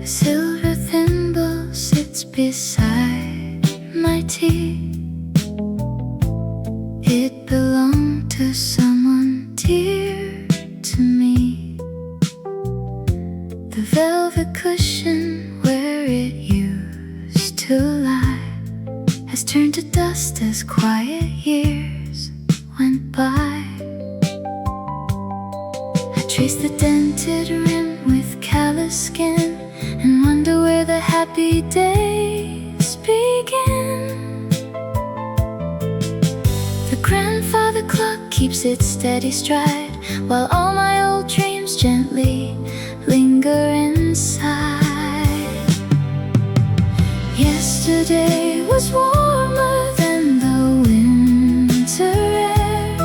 A silver thimble sits beside my tea. It belonged to someone dear to me. The velvet cushion where it used to lie has turned to dust as quiet years went by. I trace the dented rim with callous skin and wonder where the happy days begin. The grandfather clock keeps its steady stride, while all my old dreams gently linger inside. Yesterday was warmer than the winter air,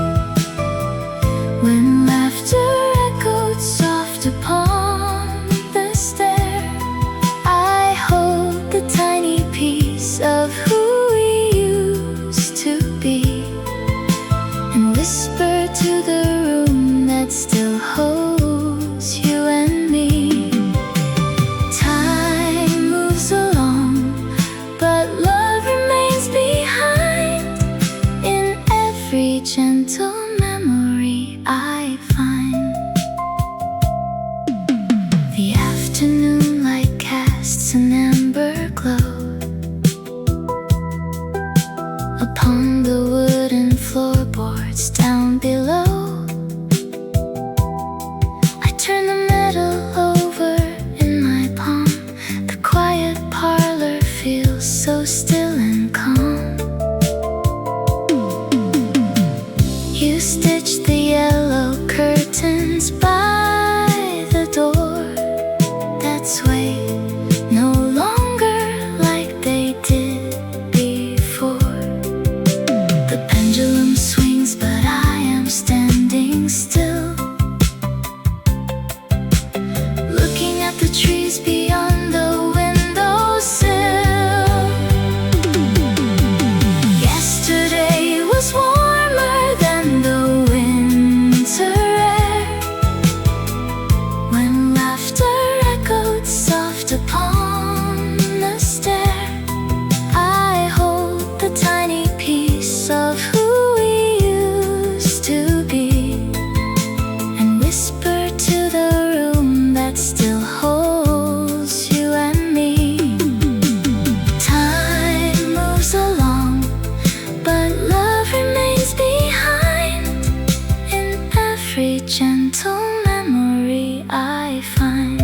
when laughter echoed soft upon the stair. I hold the tiny piece of who we used to be, and whisper to the room that still holds you and me. Time moves along, but love remains behind in every gentle memory I find. The afternoon light casts an amber glow upon the wooden floorboards down below. I turn the metal over in my palm. The quiet parlor feels so still and calm. You stitched the yellow curtains by the door that sway no longer like they did before. The pendulum swings, but I am standing still, looking at the trees beyond the windowsill. Yesterday was warmer than the winter air, when laughter echoed soft upon the stair. I hold the tiny piece of who we used to be, and whisper to the room that still holds you and me. Time moves along, but love remains behind in every gentle memory I find.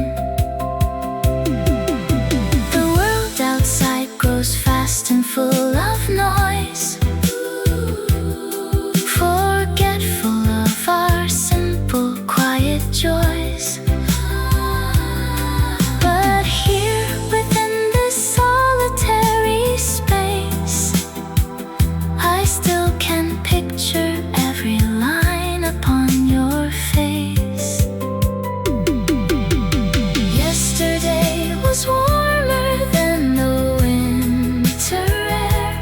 The world outside grows fast and full of noise, forgetful of our simple, quiet joys. But here within this solitary space, I still can picture every line upon your face. Yesterday was warmer than the winter air,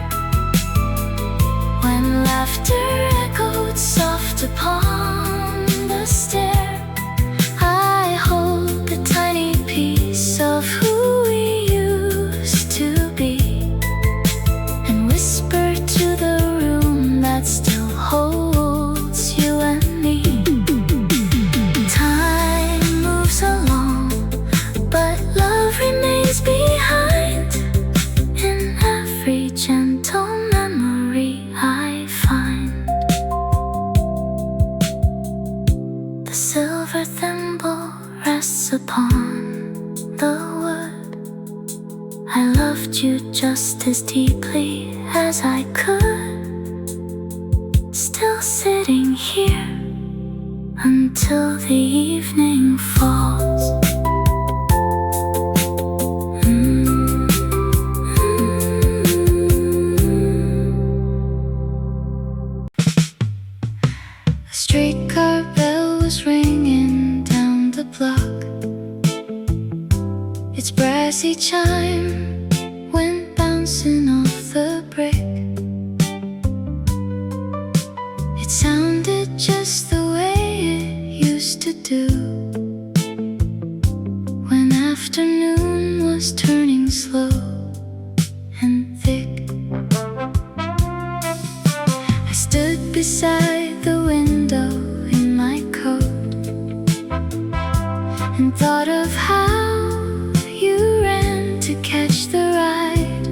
when laughter echoed soft upon the stair. I hold the tiny piece of who we used to be, and whisper to the room that still holds you and me. Time moves along, but love remains behind in every gentle memory I find. The silver thimble rests upon the wood. I loved you just as deeply as I could, still sitting here until the evening falls. A streetcar bell was ringing down the block. Its brassy chime went bouncing off the brick. It sounded just the way it used to do when afternoon was turning slow and thick. I stood beside the window in my coat and thought of how you ran to catch the ride.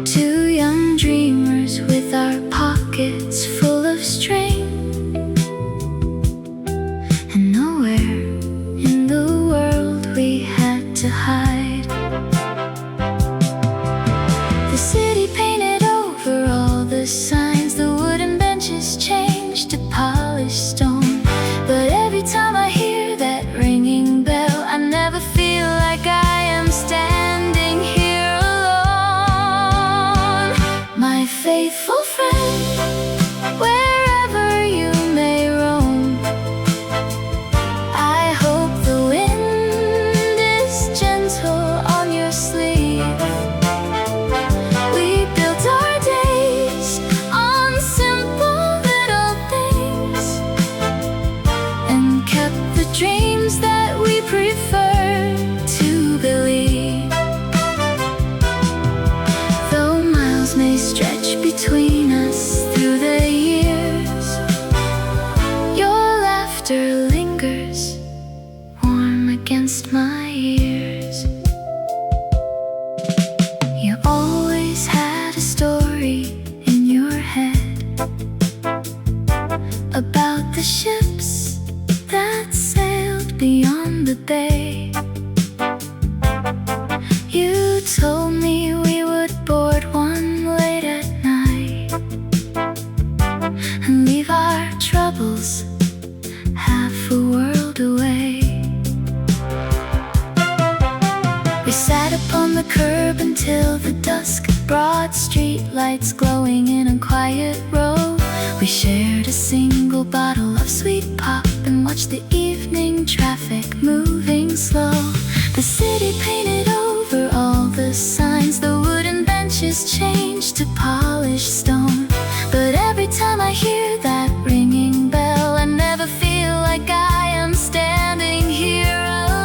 Two young dreamers with our pockets full of string, and nowhere in the world we had to hide. The city painted over all the signs, the wooden benches changed to polished stone. But every time I hear that ringing bell, I never feel like I am standing here alone. My faithful friend, wherever you may roam, I hope the wind is gentle on your sleeve. We built our days on simple little things and kept the dreams that we prefer to believe. Though miles may stretch between us through the years, your laughter lingers warm against my ears. You always had a story in your head about the ships that sailed beyond the bay. You told me we would board one late at night and leave our troubles half a world away. We sat upon the curb until the dusk, broad street lights glowing in a quiet row. We shared a single bottle of sweet pop and watched the evening traffic moving slow. The city painted over all the signs, the wooden benches changed to polished stone. But every time I hear that ringing bell, I never feel like I am standing here alone.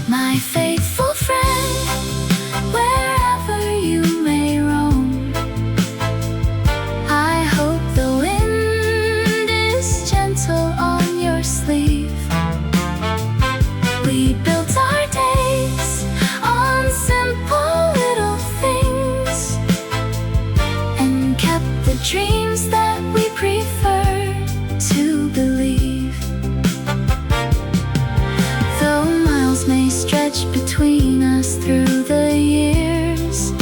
My faithful friend, wherever you may roam, I hope the wind is gentle on your sleeve. We built our days on simple little things and kept the dreams that we prefer to believe. Though miles may stretch between us through the years,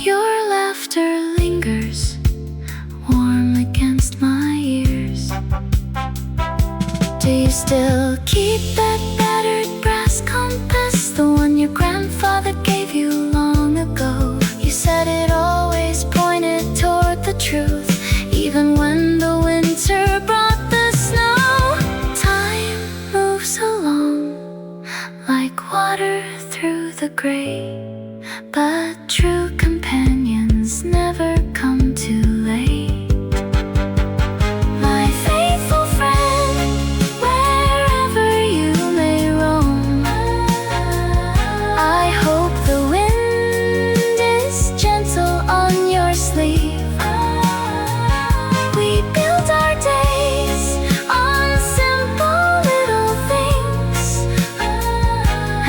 your laughter lingers warm against my ears. Do you still keep that battered brass compass, the one your grandfather gave you long ago? You said it always pointed toward the truth, even when the winter brought the snow. Time moves along like water through the gray, but true companions never come too late. My faithful friend, wherever you may roam, I hope the wind is gentle on your sleeve. We built our days on simple little things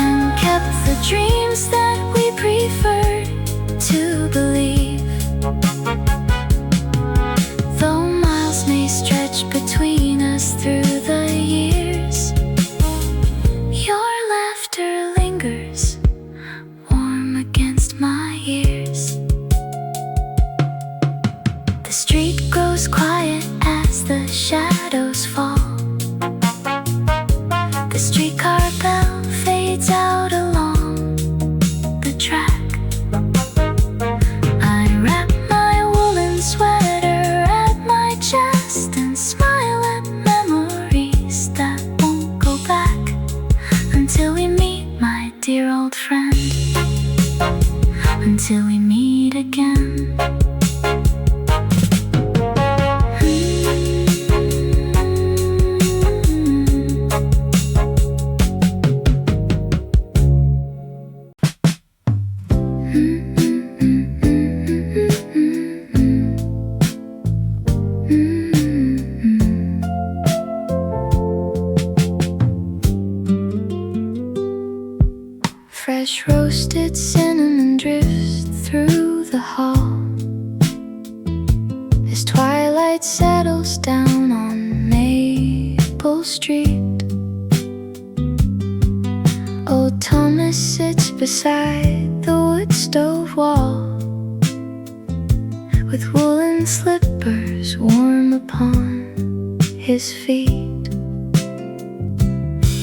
and kept the dreams that we prefer to believe. Though miles may stretch between us through the years, your laughter lingers warm against my ears. The street grows quiet as the shadows fall. The streetcar bell fades out along the track. I wrap my woolen sweater at my chest and smile at memories that won't go back until we meet, my dear old friend, until we meet again. Fresh roasted cinnamon drifts through the hall as twilight settles down on Maple Street. Old Thomas sits beside the wood stove wall with woolen slippers warm upon his feet.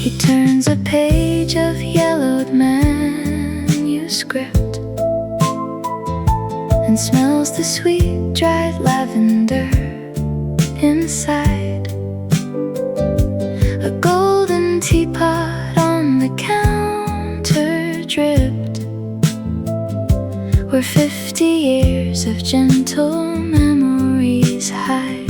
He turns a page of yellowed manuscript and smells the sweet dried lavender inside. A golden teapot on the counter dripped where 50 years of gentle memories hide.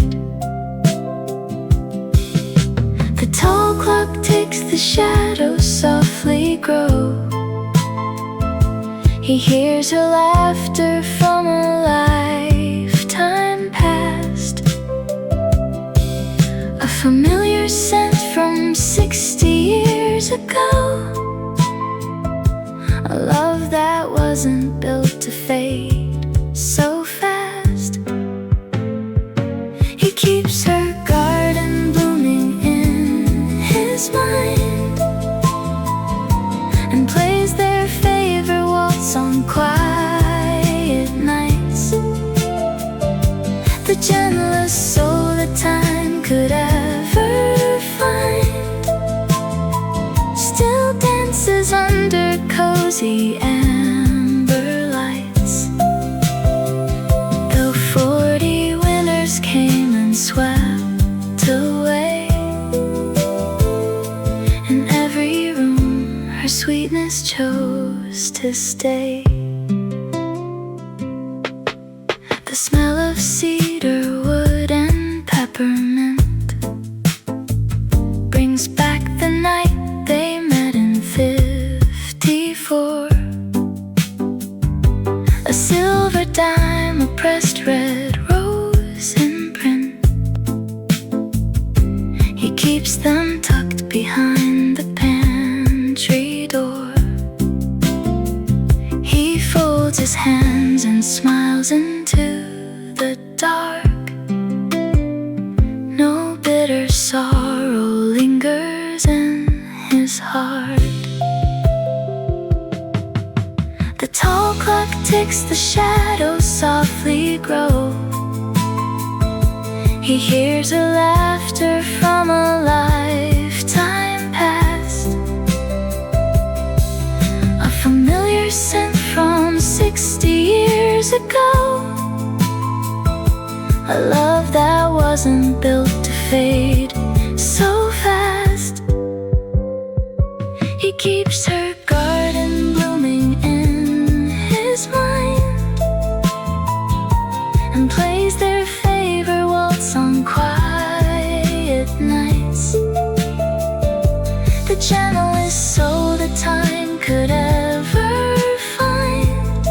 The tall clock ticks, the shadows softly grow. He hears her laughter from a lifetime past, a familiar scent from 60 years ago, a love that wasn't built to fade so fast. He keeps her garden blooming in his mind and plays their favorite waltz on quiet nights. The gentlest soul that time could ever find still dances under cozy amber lights. Though 40 winters came and swept away, in every room her sweetness chose to stay. The smell of cedar wood and peppermint brings back the night they met in 54. A silver dime, a pressed red rose in print. He keeps them tucked behind the pantry door. He folds his hands and smiles into the dark. No bitter sorrow lingers in his heart. The tall clock ticks, the shadows softly grow. He hears her laughter from a lifetime past, a familiar scent from 60 years ago, a love that wasn't built to fade so fast. He keeps her garden blooming in his mind and plays their favorite waltz on quiet nights. The gentlest soul that time could ever find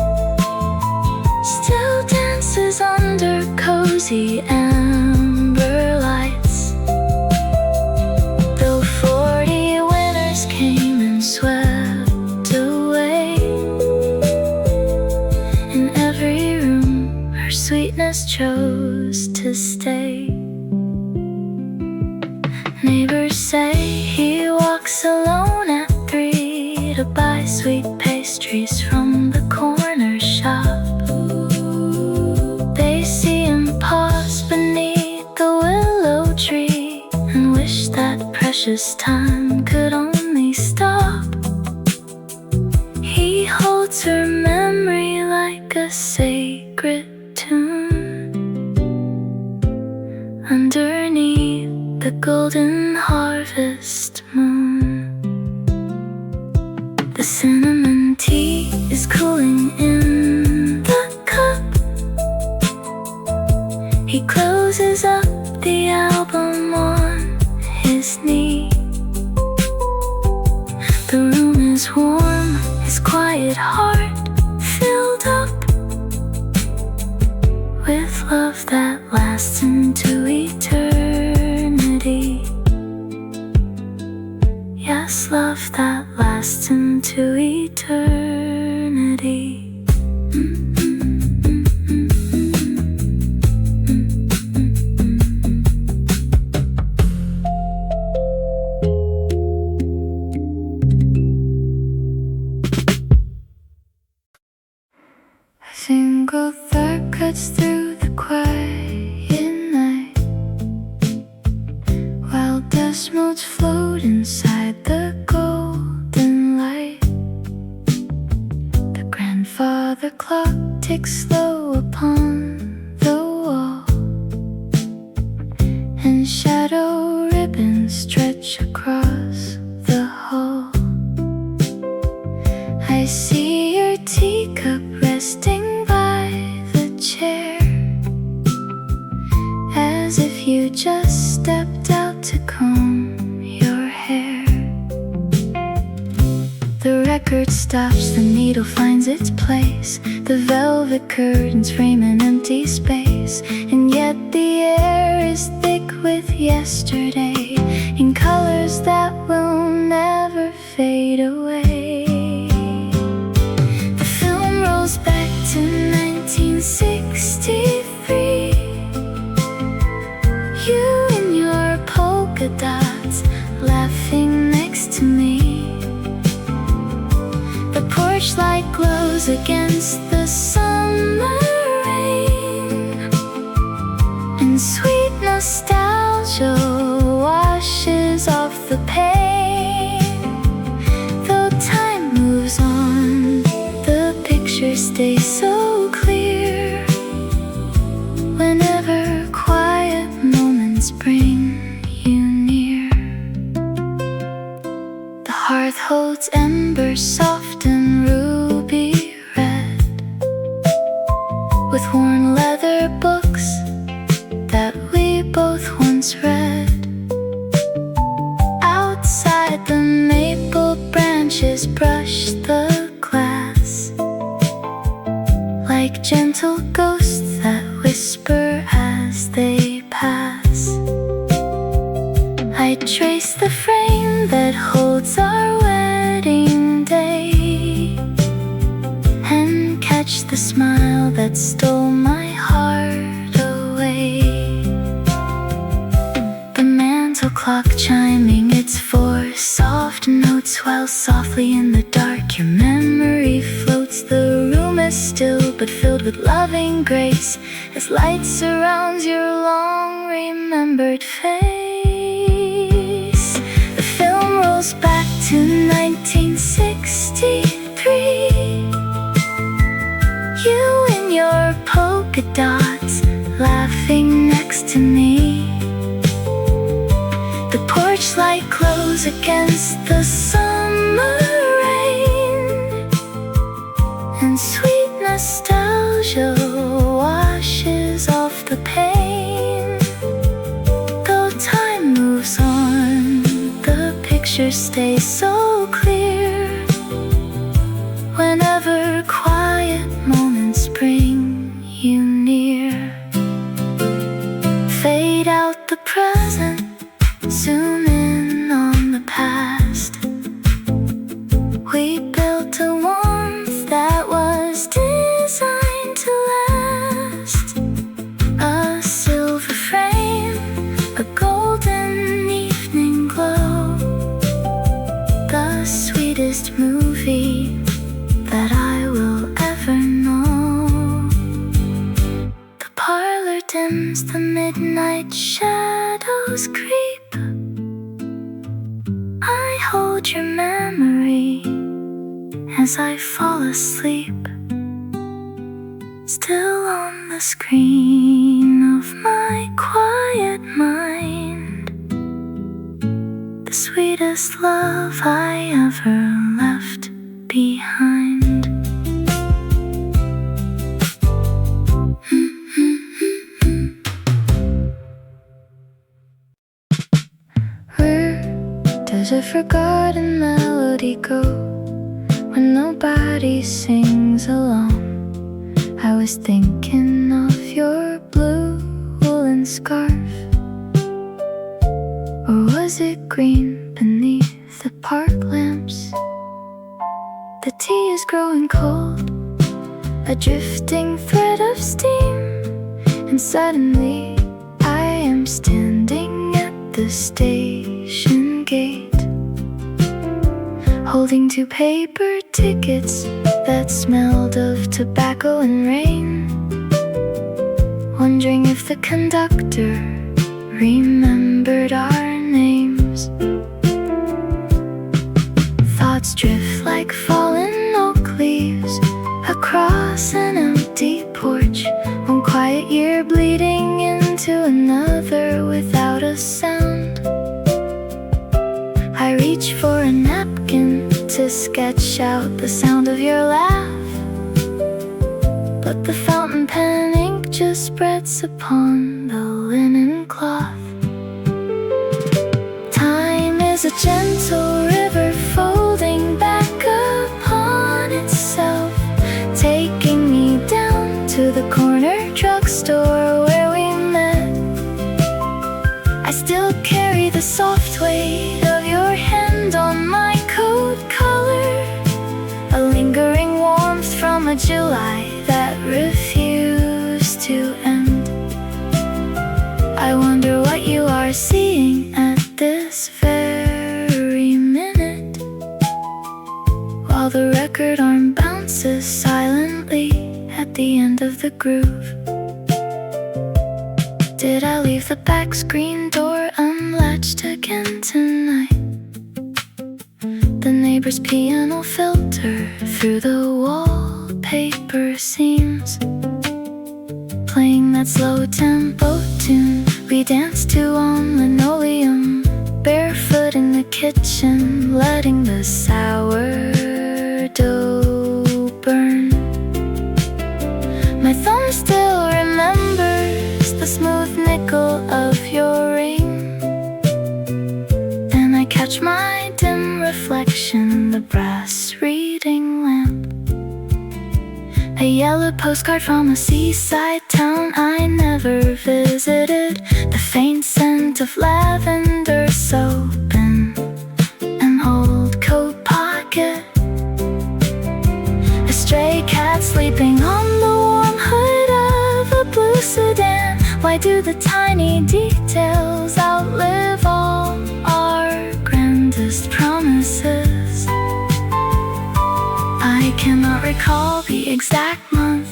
still dances under cozy amber lights. Though 40 winters came and swept away, in every room her sweetness chose to stay. Neighbors say he walks alone at 3 to buy sweet pastries from the corner shop. They see him pause beneath the willow tree and wish that precious time could only stop. He holds her memory like a sacred tune underneath the golden harvest moon. The cinnamon tea is cooling in the cup. He closes up the album on his knee. The room is warm, his quiet heart filled up with love that lasts into eternity. Yes, endless love that lasts into eternity. A single thought cuts through the quiet night, while dust motes float inside the golden light. The grandfather clock ticks slow upon the wall, and shadow ribbons stretch across the hall. I see your teacup resting by the chair, as if you just stepped out to comb your hair. The record stops, the needle finds its place, the velvet curtains frame an empty space, and yet the air is thick with yesterday, in colors that will never fade away. The film rolls back to 1963. You in your polka dots, laughing next to me. The porch light glows against the summer rain, and sweet nostalgia washes off the pain. Though time moves on, the pictures stay so clear, whenever quiet moments bring you near. The hearth holds embers soft and ruby red, with worn leather books that we both once read. Outside, the maple branches brush the glass, like gentle ghosts that whisper as they pass. I trace the frame that holds our wedding day, and catch the smile that stole my heart away. The mantel clock chiming its 4 soft notes, while softly in the dark your memory floats. The room is still but filled with loving grace, as light surrounds your long remembered face. The film rolls back to 1963. You in your polka dots, laughing next to me. The porch light glows against the summer rain, and sweet nostalgia washes off the pain. Though time moves on, the pictures stay so clear, whenever quiet moments bring you near. Fade out the present, zoom in on the past. We built a warmth that was designed to last. A silver frame, a golden evening glow, the sweetest movie that I will ever know. The parlor dims, the midnight shadows creep. I hold your memory as I fall asleep, still on the screen of my quiet mind. The sweetest love I ever left behind. Where does a forgotten melody go when nobody sings along? I was thinking of your blue woolen scarf, or was it green beneath the park lamps. The tea is growing cold, a drifting thread of steam, and suddenly I am standing at the station gate, holding two paper tickets that smelled of tobacco and rain, wondering if the conductor remembered our names. Thoughts drift like fallen oak leaves across an empty porch, one quiet year bleeding into another without a sound. I reach for a napkin to sketch out the sound of your laugh, but the fountain pen ink just spreads upon the linen cloth. Time is a gentle river folding back upon itself, taking me down to the corner drugstore where we met. I still carry the soft weight of your hand on my coat collar, a lingering warmth from a July that refused to end. I wonder what you are seeing at this very minute, while the record arm bounces silently at the end of the groove. Did I leave the back screen door unlatched again tonight? The neighbor's piano filter through the wallpaper seams, playing that slow tempo tune we danced to on linoleum, barefoot in the kitchen, letting the sourdough burn. My thumb still remembers the smooth nickel of your ring, and I catch my dim reflection in the brass reading lamp. A yellow postcard from a seaside town I never visited, the faint scent of lavender soap in an old coat pocket, a stray cat sleeping on the warm hood of a blue sedan. Why do the tiny details outlive all our grandest promises? I cannot recall the exact month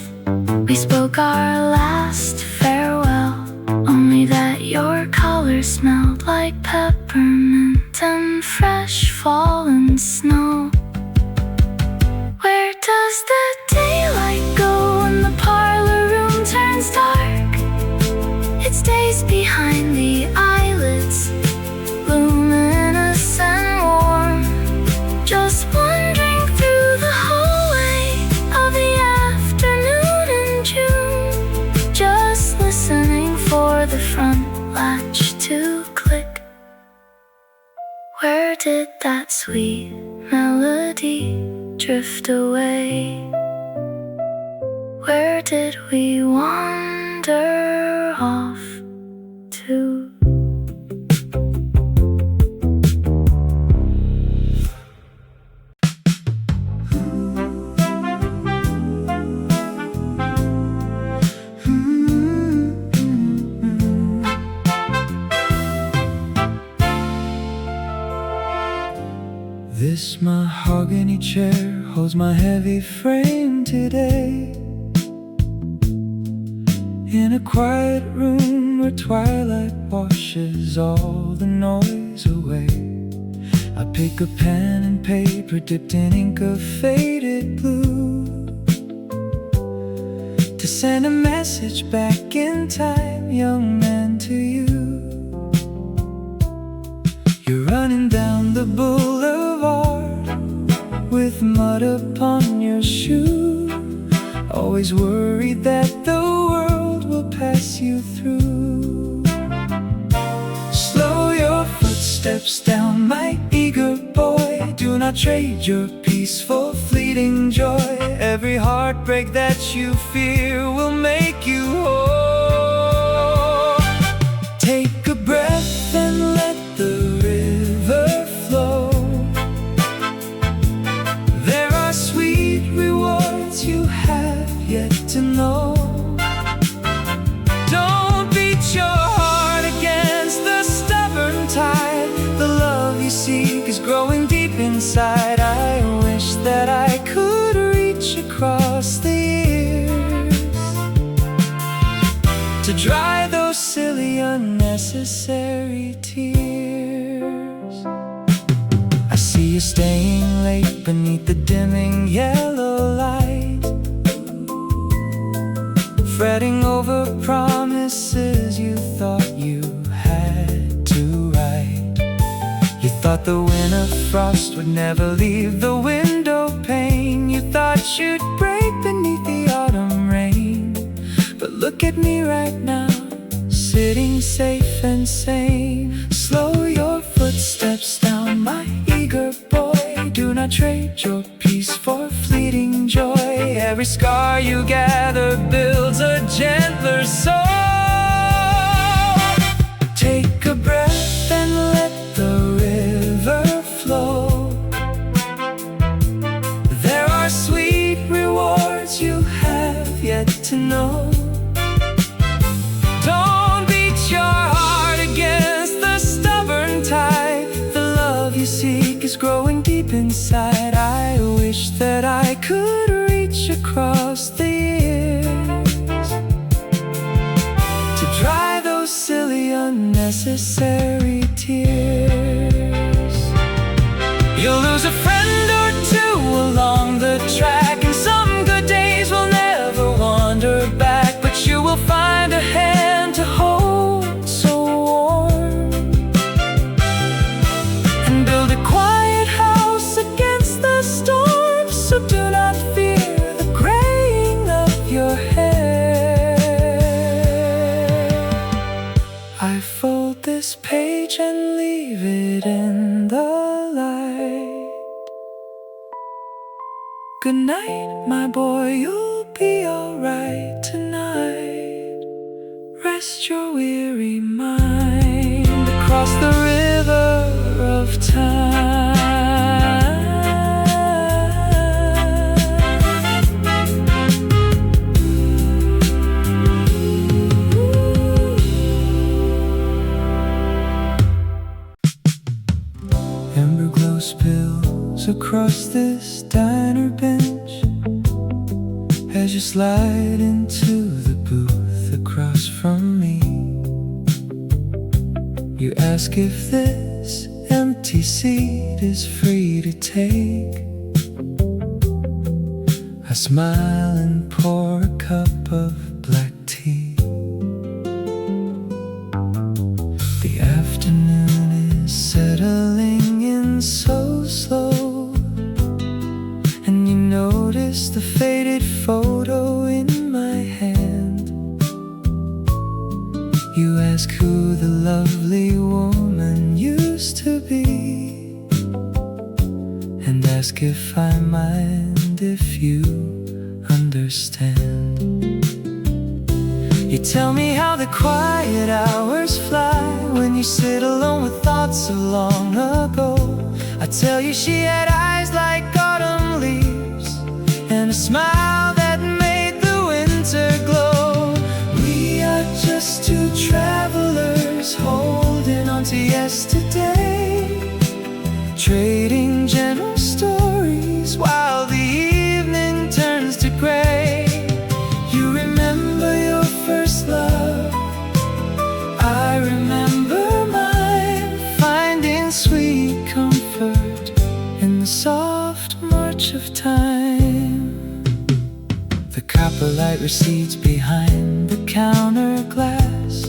we spoke our last farewell, only that your collar smelled like peppermint and fresh fallen snow. Where does the daylight go when the parlor room turns dark? It stays behind the eyelids, luminous and warm, just wandering through the hallway of the afternoon in June, just listening for the front latch to click. Where did that sweet melody drift away? Where did we wander off to? This mahogany chair holds my heavy frame today, in a quiet room where twilight washes all the noise away. I pick a pen and paper dipped in ink of faded blue, to send a message back in time, young man, to you. You're running down the boulevard with mud upon your shoe, always worried that the world will pass you through. Slow your footsteps down, my eager boy. Do not trade your peaceful, fleeting joy. Every heartbreak that you fear will make you whole. Take a breath and let the river flow. is growing deep inside. I wish that I could reach across the years to dry those silly, unnecessary tears. I see you staying late beneath the dimming yellow light, fretting over promises you thought you had to write. You thought the winter frost would never leave the window pane. You thought you'd break beneath the autumn rain. But look at me right now, sitting safe and sane. Slow your footsteps down, my eager boy. Do not trade your peace for fleeting joy. Every scar you gather builds a gentler soul. Take a breath and let the river flow. There are sweet rewards you have yet to know. Don't beat your heart against the stubborn tide. The love you seek is growing deep inside. I wish that I could reach across the years to dry those silly, unnecessary tears. You'll lose a friend or two along the track, and some good days will never wander back. But you will find a hand to hold so warm, and build a quiet house against the storm. So do not fear the graying of your hair. I fold this page and leave it in the light. Good night, my boy, you'll be alright tonight. Rest your weary mind across the river of time. Ember glow spills across this diner bench as you slide into the booth across from me. You ask if this empty seat is free to take. I smile and pour a cup of black tea. The afternoon is settling in so slow, and you notice the faded photo in my hand. You ask who the lovely woman used to be, and ask if I mind if you understand. You tell me how the quiet hours fly when you sit alone with thoughts of long ago. I tell you she had eyes like autumn leaves and a smile that made the winter glow. We are just two travelers holding on to yesterday, trading gentle stories while the evening turns to gray. You remember your first love, I remember mine, finding sweet comfort in the soft march of time. The copper light recedes behind the counter glass.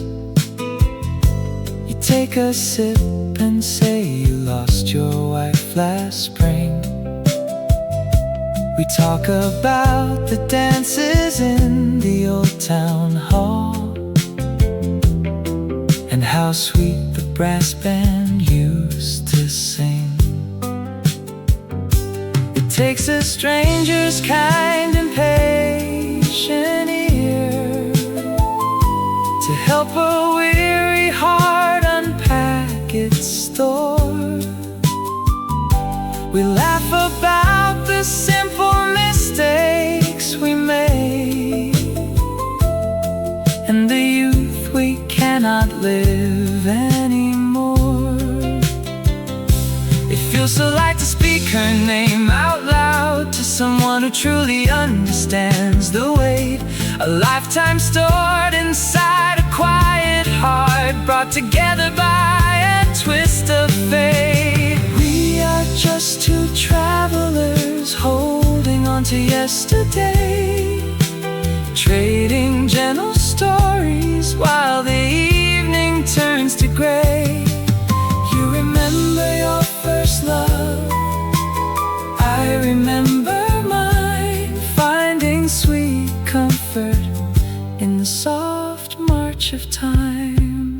You take a sip and say you lost your wife last spring. We talk about the dances in the old town hall, and how sweet the brass band used to sing. It takes a stranger's kind and patient ear to help a weary heart unpack its store. We laugh about the simple mistakes we made, and the youth we cannot live anymore. It feels feels so light to speak her name out loud to someone who truly understands the weight. A lifetime stored inside a quiet heart, brought together by a twist of fate. We are just two travelers holding on to yesterday, trading gentle stories while the evening turns to gray. You remember your first love, I remember mine, finding sweet comfort in the soft march of time.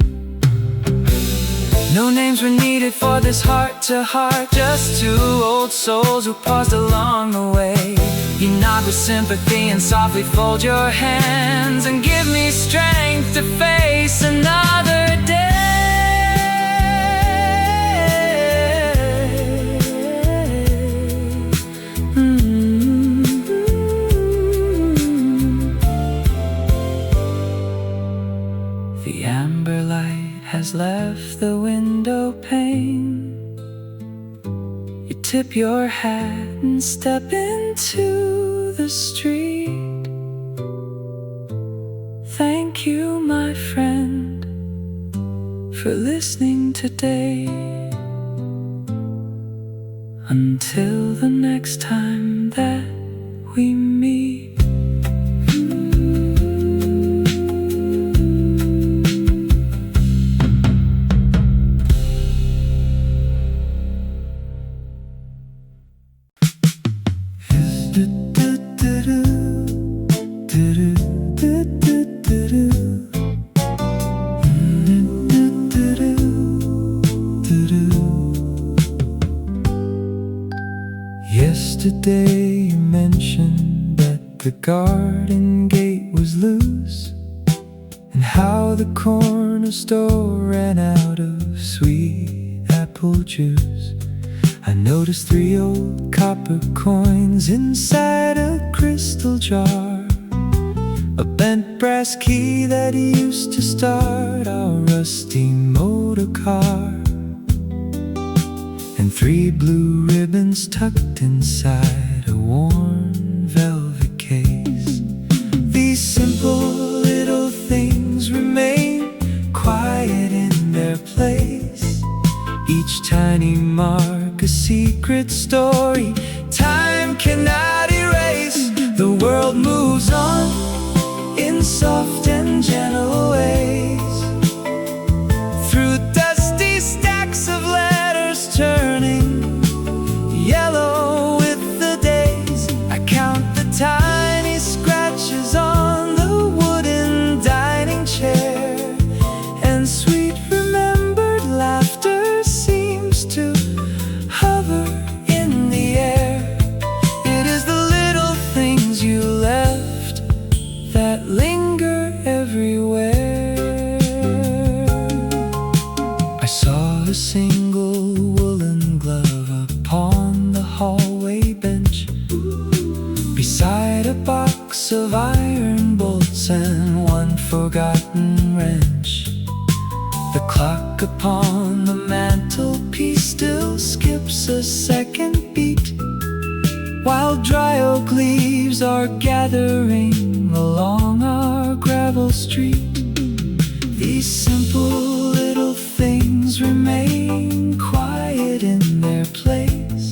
No names were needed for this heart-to-heart, just two old souls who paused along the way. You nod with sympathy and softly fold your hands and give me strength to face another day. The amber light has left the window pane. You tip your hat and step into the street. Thank you, my friend, for listening today. Until the next time that we meet. Yesterday you mentioned that the garden gate was loose, and how the corner store ran out of sweet apple juice. I noticed 3 old copper coins inside a crystal jar, a bent brass key that used to start our rusty motor car, and 3 blue ribbons tucked inside a worn velvet case. These simple little things remain quiet in their place, each tiny mark a secret story time cannot erase. The world moves on in soft and gentle ways, through dusty stacks of letters turning yellow with the days. I count the tiny scratches on the wooden dining chair, and sweet remembered laughter seems to hover in the air. It is the little things you left that linger everywhere. I saw a single woolen glove upon the hallway bench, beside a box of iron bolts and one forgotten wrench. The clock upon the mantelpiece still skips a second beat, while dry oak leaves are gathering along our gravel street. These simple little things remain quiet in their place,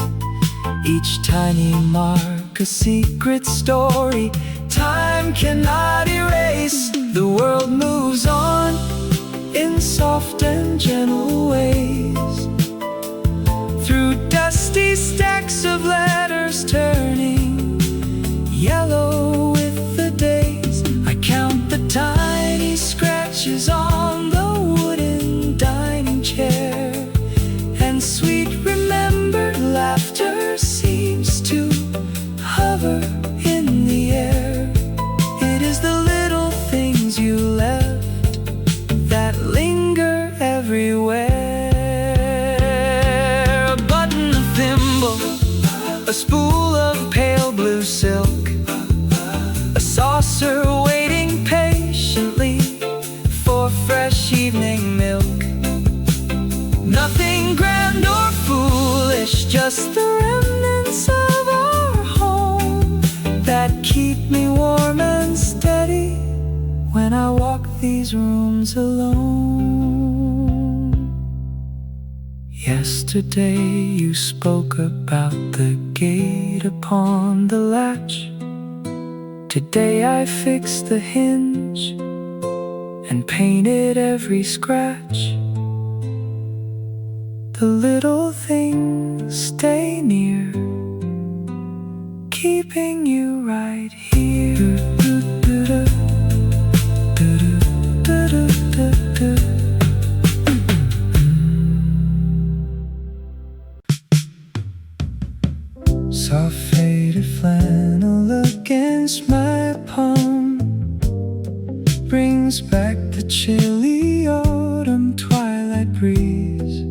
each tiny mark a secret story time cannot erase. The world moves on in soft and gentle ways, through dusty stacks of letters turning yellow with the days. I count the tiny scratches on the wooden dining chair, and sweet remembered laughter seems to hover in the air. It is the little things you left that linger everywhere. A button, a thimble, a spool of pale blue silk, a saucer waiting patiently for fresh evening milk. Nothing grand or foolish, just the remnants of our home that keep me warm and steady when I walk these rooms alone. Yesterday you spoke about the gate upon the latch. Today I fixed the hinge and painted every scratch. The little things stay near, keeping you right here. Soft faded flannel against my palm brings back the chilly autumn twilight breeze.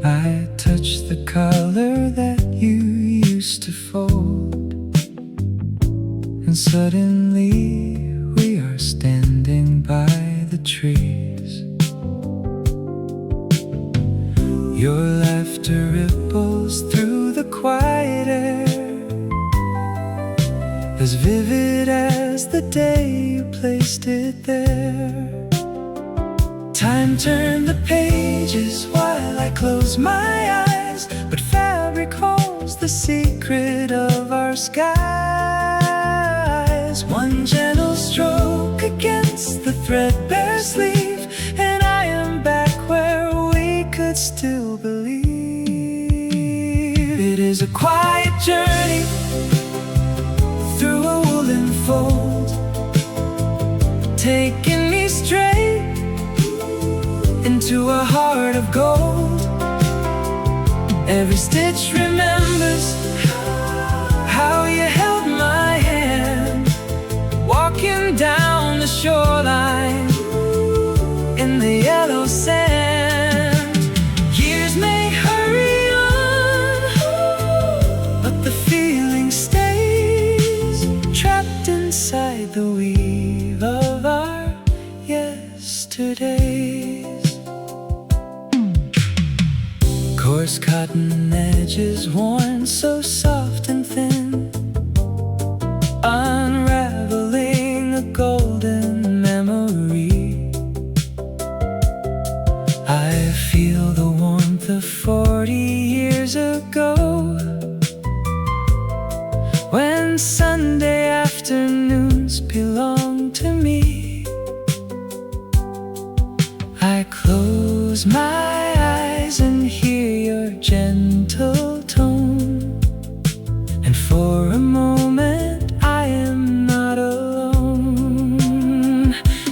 I touch the color that you used to fold, and suddenly we are standing by the trees. Your laughter ripples through the quiet air, as vivid as the day you placed it there. Time turned the pages while I close my eyes, but fabric holds the secret of our skies. One gentle stroke against the threadbare sleeve, and I am back where we could still believe. It is a quiet journey through a woolen fold, taking me straight into a heart of gold. Every stitch remembers how you held my hand, walking down the shoreline in the yellow sand. Years may hurry on, but the feeling stays trapped inside the weave of our yesterdays. Coarse cotton edges worn so soft and thin, unraveling a golden memory. I feel the warmth of 40 years ago, when Sunday afternoons belonged to me. I close my eyes and hear your gentle tone, and for a moment I am not alone.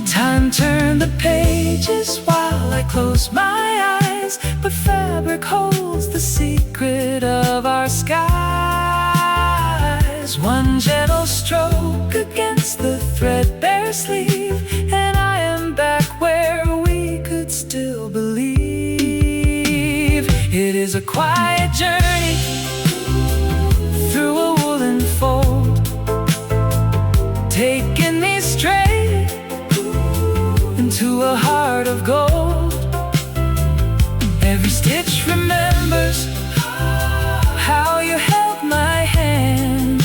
Time turned the pages while I close my eyes, but fabric holds the secret of our skies. One gentle stroke against the threadbare sleeve, and I am back where we could still believe. It is a quiet journey through a woolen fold, taking me straight into a heart of gold. Every stitch remembers how you held my hand,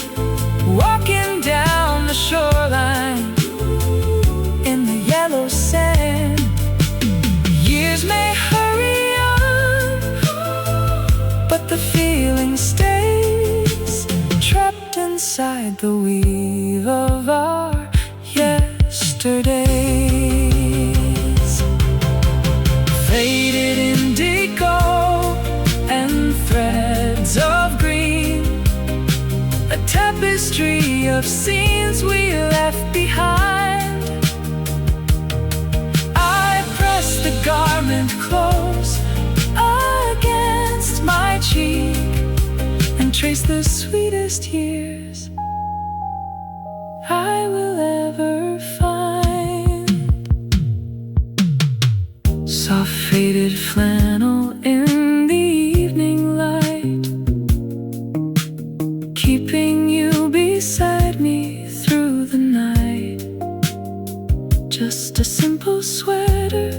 walking down the shoreline in the yellow sand. Years may hurry on, but the feeling stays trapped inside the weave of our yesterdays. Faded indigo and threads of green, a tapestry of scenes we left behind. I press the garment close against my cheek and trace the sweetest years I will ever find. Soft faded flannel in the evening light, keeping you beside me through the night. Just a simple sweater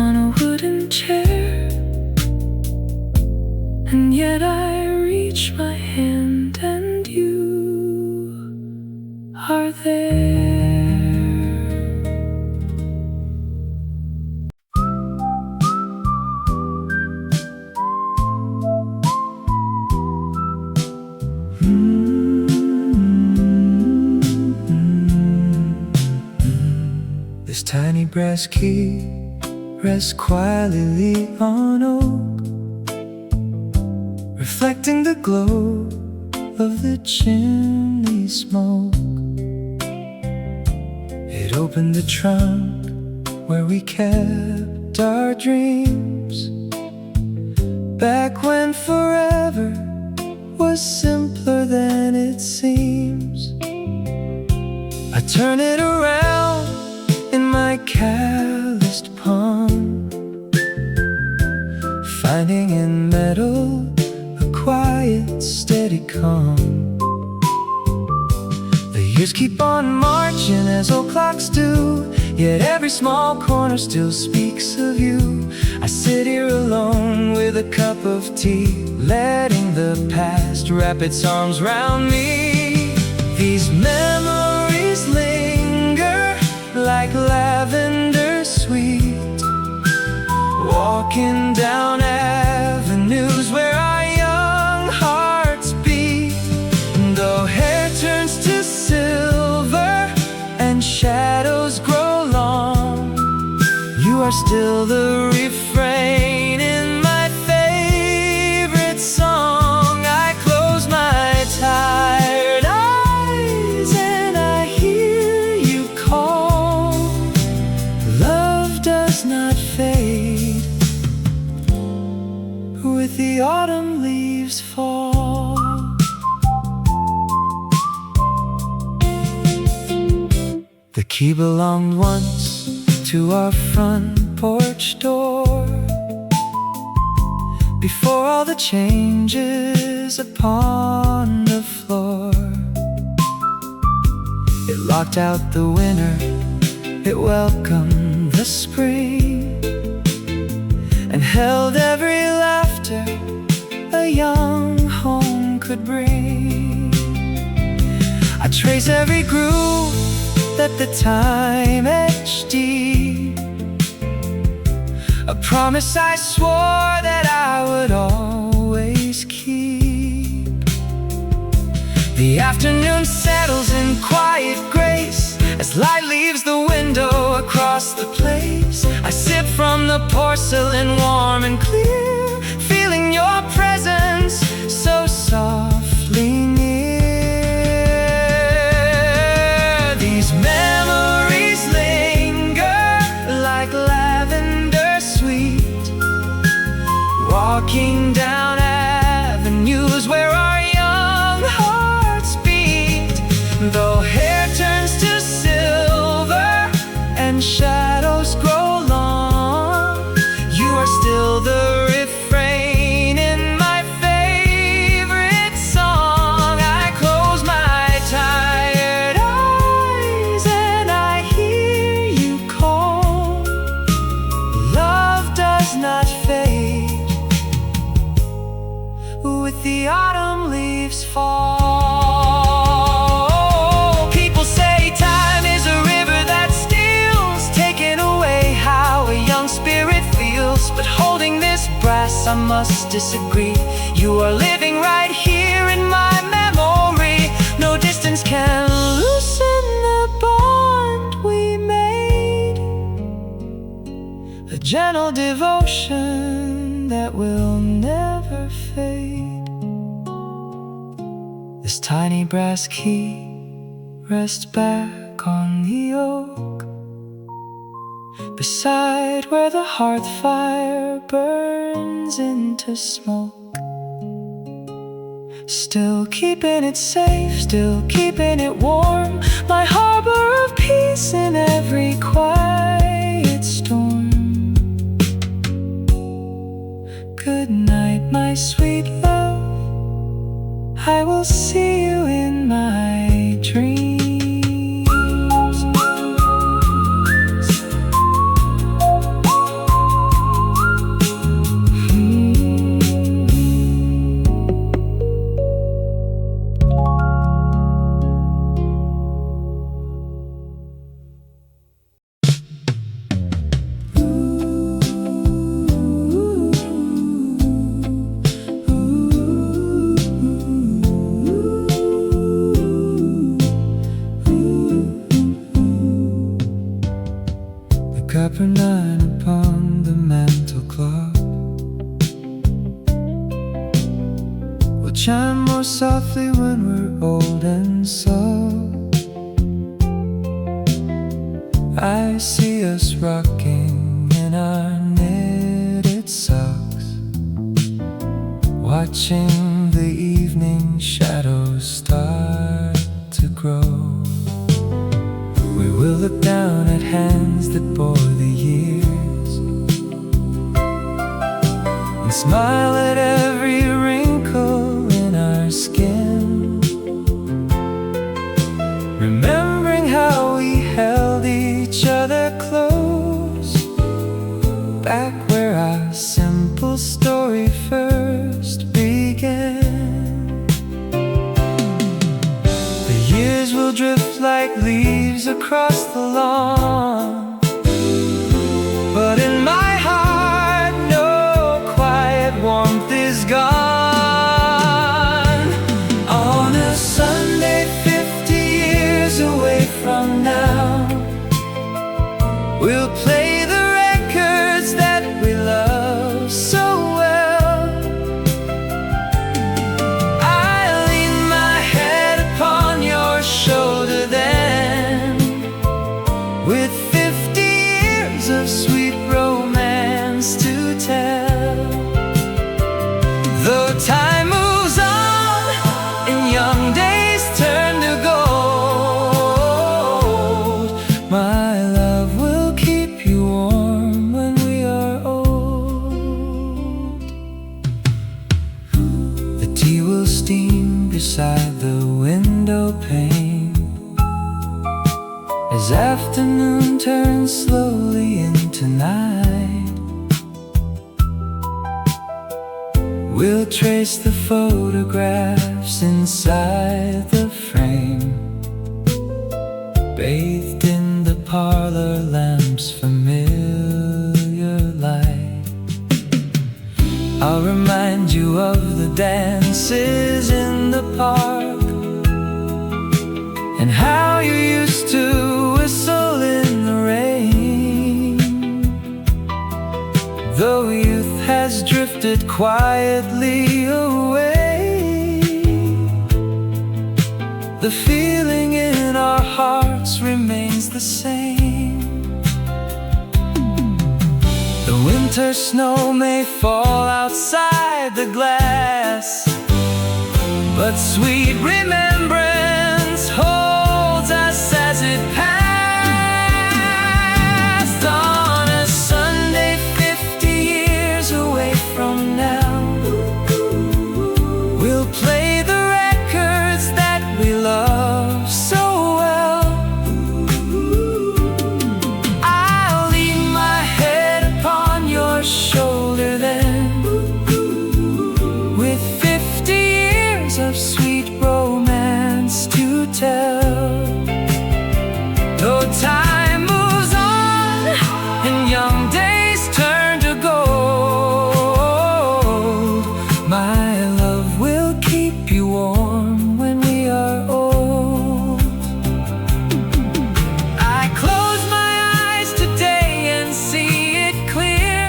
on a wooden chair, and yet I reach my hand and you are there. This tiny brass key rests quietly on oak, reflecting the glow of the chimney smoke. It opened the trunk where we kept our dreams, back when forever was simpler than it seems. I turn it around in my calloused palm, finding in metal a quiet, steady calm. The years keep on marching as old clocks do, yet every small corner still speaks of you. I sit here alone with a cup of tea, letting the past wrap its arms round me. These memories linger like lavender sweet, walking down avenues where our young hearts beat. Though hair turns to silver and shadows grow long, you are still the refrain in my favorite song. I close my tired eyes and I hear you call. Love does not fade with the autumn leaves fall. The key belonged once to our front porch door, before all the changes upon the floor. It locked out the winter, it welcomed the spring, and held every laughter a young home could bring. I trace every groove that the time etched deep, a promise I swore that I would always keep. The afternoon settles in quiet grace as light leaves the window across the place. I sip from the porcelain warm and clear, feeling your presence so softly near. These memories linger like lavender sweet, walking down avenues where our young hearts beat. Though hair turns to silver and shadows grow long, you are still the refrain in my favorite song. I close my tired eyes and I hear you call. Love does not fade with the autumn leaves fall. People say time is a river that steals, taking away how a young spirit feels. But holding this brass, I must disagree. You are living right here in my memory. No distance can loosen the bond we made, a gentle devotion that will never fade. This tiny brass key rests back on the oak, beside where the hearth fire burns into smoke. Still keeping it safe, still keeping it warm, my harbor of peace in every quiet storm. Good night, my sweet love, I will see you in my dreams. chime more softly when we're old and so. I see us rocking in our knitted socks, watching the evening shadows start to grow. We will look down at hands that bore the years and smile at every wrinkle in our skin, remembering how we held each other close, back where our simple story first began. The years will drift like leaves across the lawn, but in my heart no quiet warmth is gone. On a Sunday 50 years away from now, we'll play the records that we love so well. I'll lean my head upon your shoulder then, with 50 years of sweet romance to tell. Though time moves on and young days turn to gold, my love will keep you warm when we are old. The tea will steam beside the window pane as afternoon turns slowly into night. We'll trace the photographs inside the frame, bathed in the parlor lamp's familiar light. I'll remind you of the dances in the park and how you used to whistle in the rain. Though youth has drifted quietly away, the feeling in our hearts remains the same. The winter snow may fall outside the glass, but sweet remembrance holds us as it passed. On a Sunday 50 years away from now, we'll play the records that we love so well. I'll lean my head upon your shoulder then, with 50 years of sweet romance to tell. Though time moves on and young days turn to gold, my love will keep you warm when we are old. I close my eyes today and see it clear,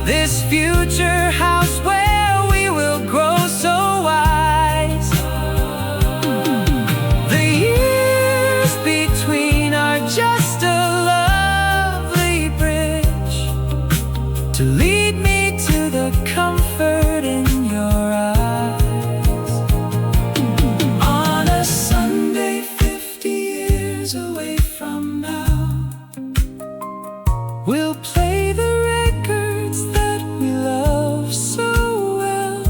this future house where we will grow so wise. The years between are just a lovely bridge to lead me to the comfort in your eyes. On a Sunday 50 years away from now, we'll play the records that we love so well.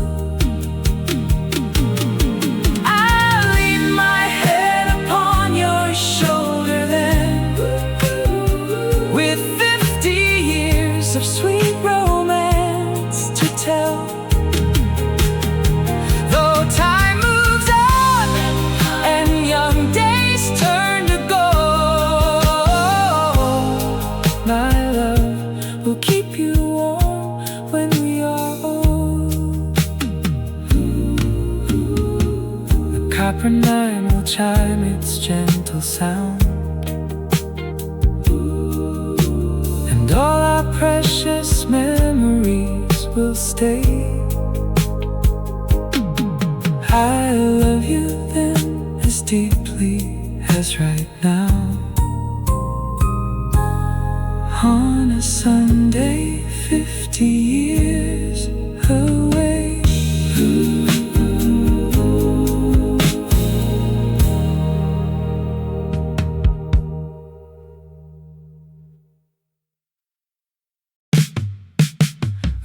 I'll lean my head upon your shoulder then, with 50 years of sweet romance to tell. Though time moves on and young days turn to gold, my love will keep you warm when we are old. The copper nine will chime its gentle sound, and all our precious memories will stay deeply as right now. On a Sunday, 50 years away.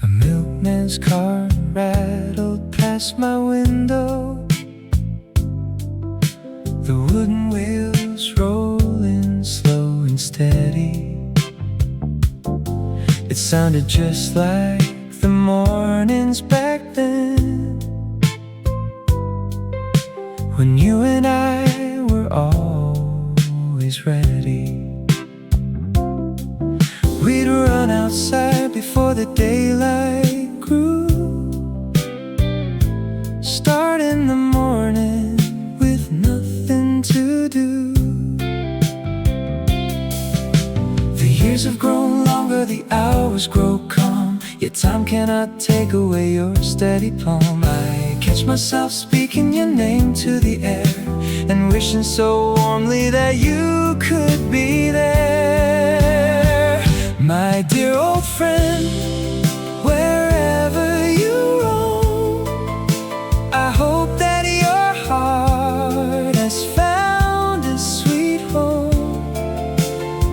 A milkman's car rattled past my window, the wooden wheels rolling slow and steady. It sounded just like the mornings back then, when you and I were always ready. We'd run outside before the daylight grew, start in the morning with nothing to do. The years have grown longer, the hours grow calm, yet time cannot take away your steady palm. I catch myself speaking your name to the air, and wishing so warmly that you could be there. My dear old friend, wherever you roam, I hope that your heart has found a sweet home.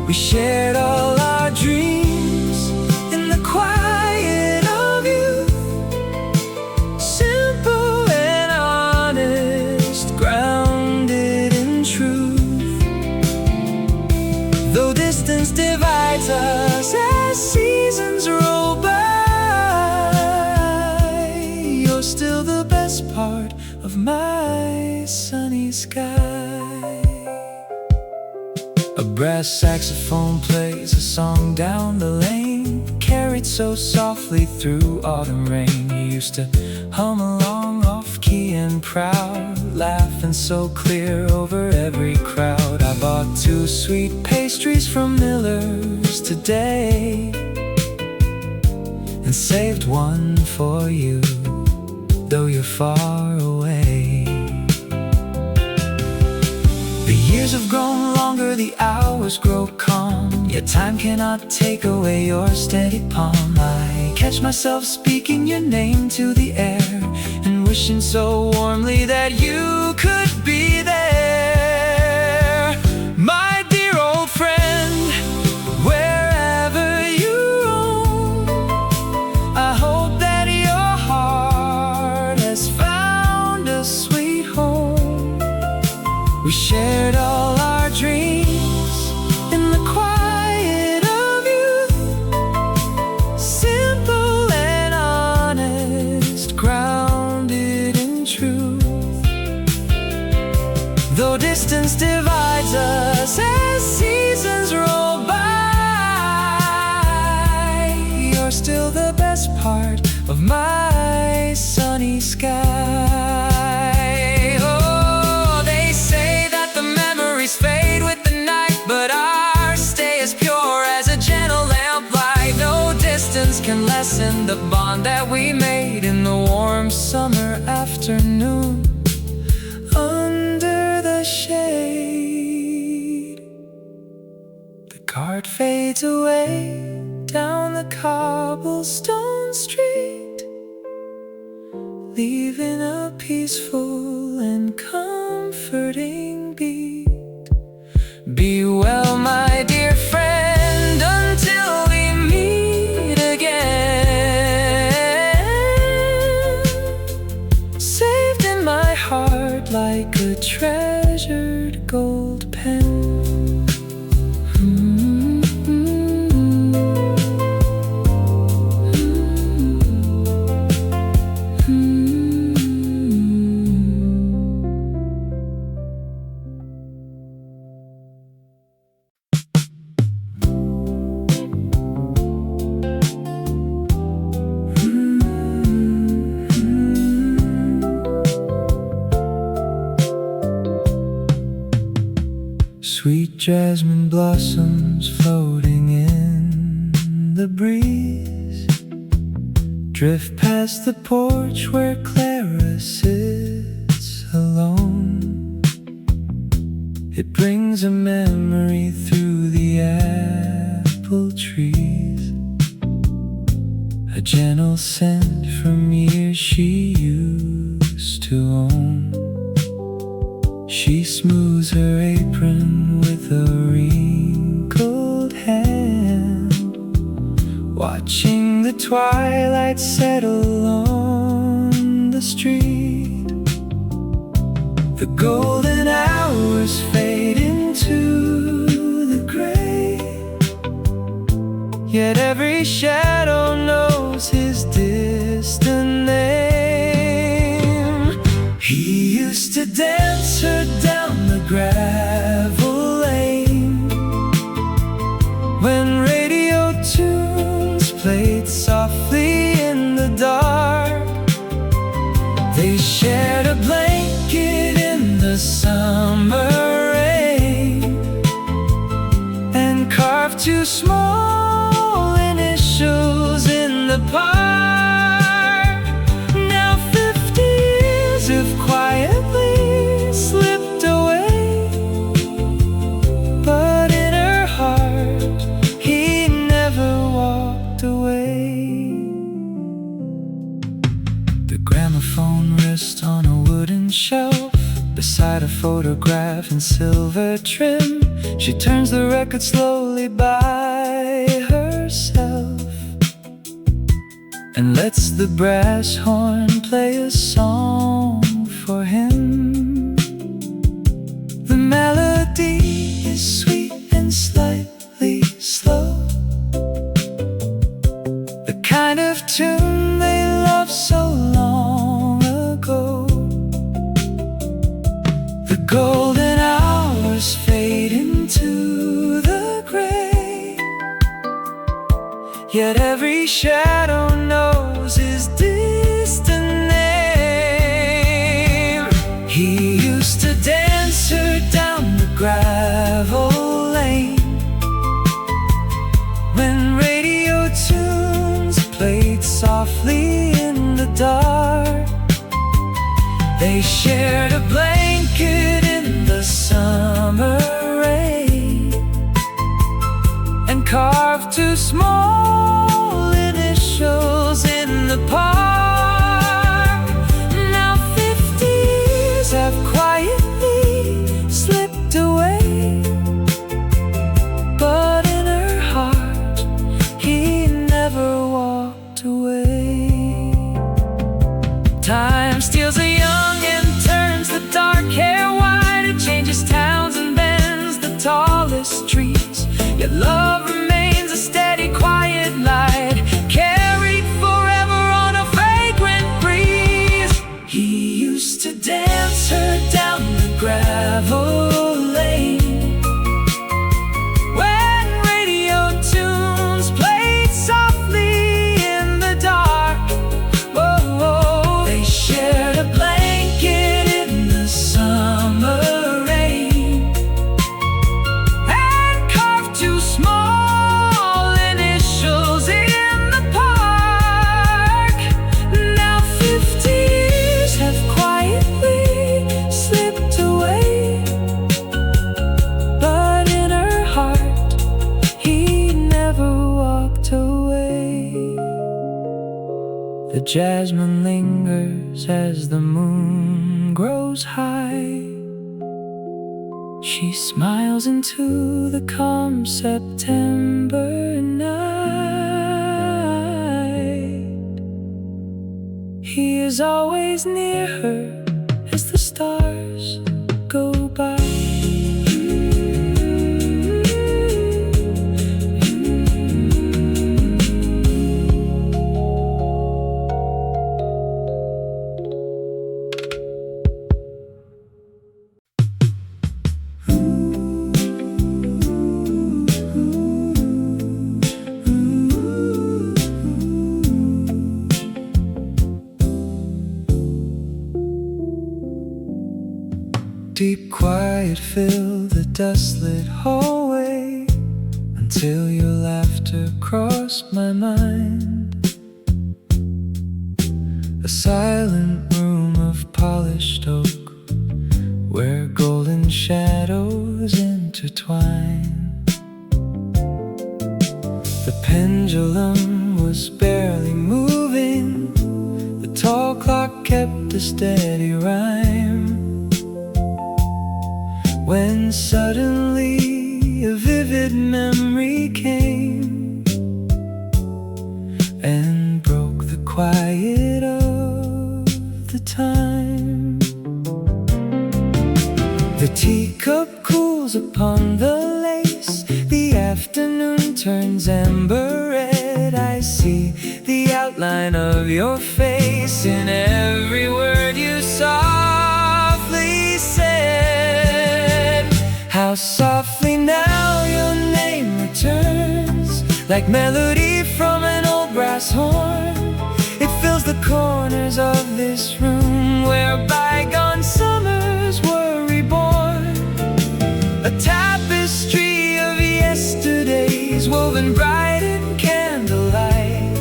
We shared all our dreams in the quiet of youth, simple and honest, grounded in truth. Though distance divides us as seasons roll by, you're still the best part of my sunny sky. A brass saxophone plays a song down the lane, carried so softly through autumn rain. You used to hum along off-key and proud, laughing so clear over every crowd. I bought 2 sweet pastries from Miller's today, and saved one for you, though you're far away. The years have grown longer, the hours grow calm, yet time cannot take away your steady palm. I catch myself speaking your name to the air, and wishing so warmly that you could be there. My dear old friend, wherever you roam, I hope that your heart has found a sweet home. We shared all our dreams in the quiet of youth, simple and honest, grounded in truth. Though distance divides us as seasons roll by, you're still the best part of my sunny sky. Oh, they say that the memories fade with the night, but ours stay as pure as a gentle lamplight. No distance can lessen the bond that we made in the warm summer afternoon, under the shade. The cart fades away down the cobblestone street, leaving a peaceful and comforting beat. Be well, my dear friend, until we meet again, saved in my heart like a treasured gold pen. Sweet jasmine blossoms floating in the breeze drift past the porch where Clara sits alone. It brings a memory through the apple trees, a gentle scent from years she used to own. She smooths her apron with a wrinkled hand, watching the twilight settle on the street. The golden hours fade into the gray, yet every shadow knows his distant name. He used to dance her down the gravel lane, when radio tunes played softly in the dark. They shared a blanket in the summer rain, and carved two small initials in the park. Now 50 years have quietly slipped away, but in her heart he never walked away. The gramophone rests on a wooden shelf beside a photograph in silver trim. She turns the record slowly by herself and lets the brass horn play a song for him. The melody is sweet and slightly slow, the kind of tune they loved so long ago. The golden hours fade into the gray, yet every shadow knows his distant name. He used to dance her down the gravel lane, when radio tunes played softly in the dark. They shared a blanket in the summer rain, and carved two small initials in the park. Now 50 years have quietly slipped away, but in her heart he never walked away. Time steals a young and turns the dark hair white. It changes towns and bends the tallest trees, yet love remains a steady, quiet light, carried forever on a fragrant breeze. He used to dance her down the gravel lane, when radio tunes played softly in the dark. Whoa, whoa. They shared a blanket in the summer rain, and carved two small initials in the park. Now 50 years have quietly slipped away, but in her heart he never walked away. The jasmine lingers as the moon grows high. She smiles into the calm September night. He is always near her as the stars go by. Deep quiet filled the dust-lit hallway, until your laughter crossed my mind. A silent room of polished oak, where golden shadows twine. The pendulum was barely moving, the tall clock kept a steady rhyme, when suddenly a vivid memory came and broke the quiet of the time. The teacup cools upon the lace, the afternoon turns amber red. I see the outline of your face in every word you softly said. How softly now your name returns, like melody from an old brass horn. It fills the corners of this room where bygone summers were reborn. A tapestry of yesterdays woven bright in candlelight.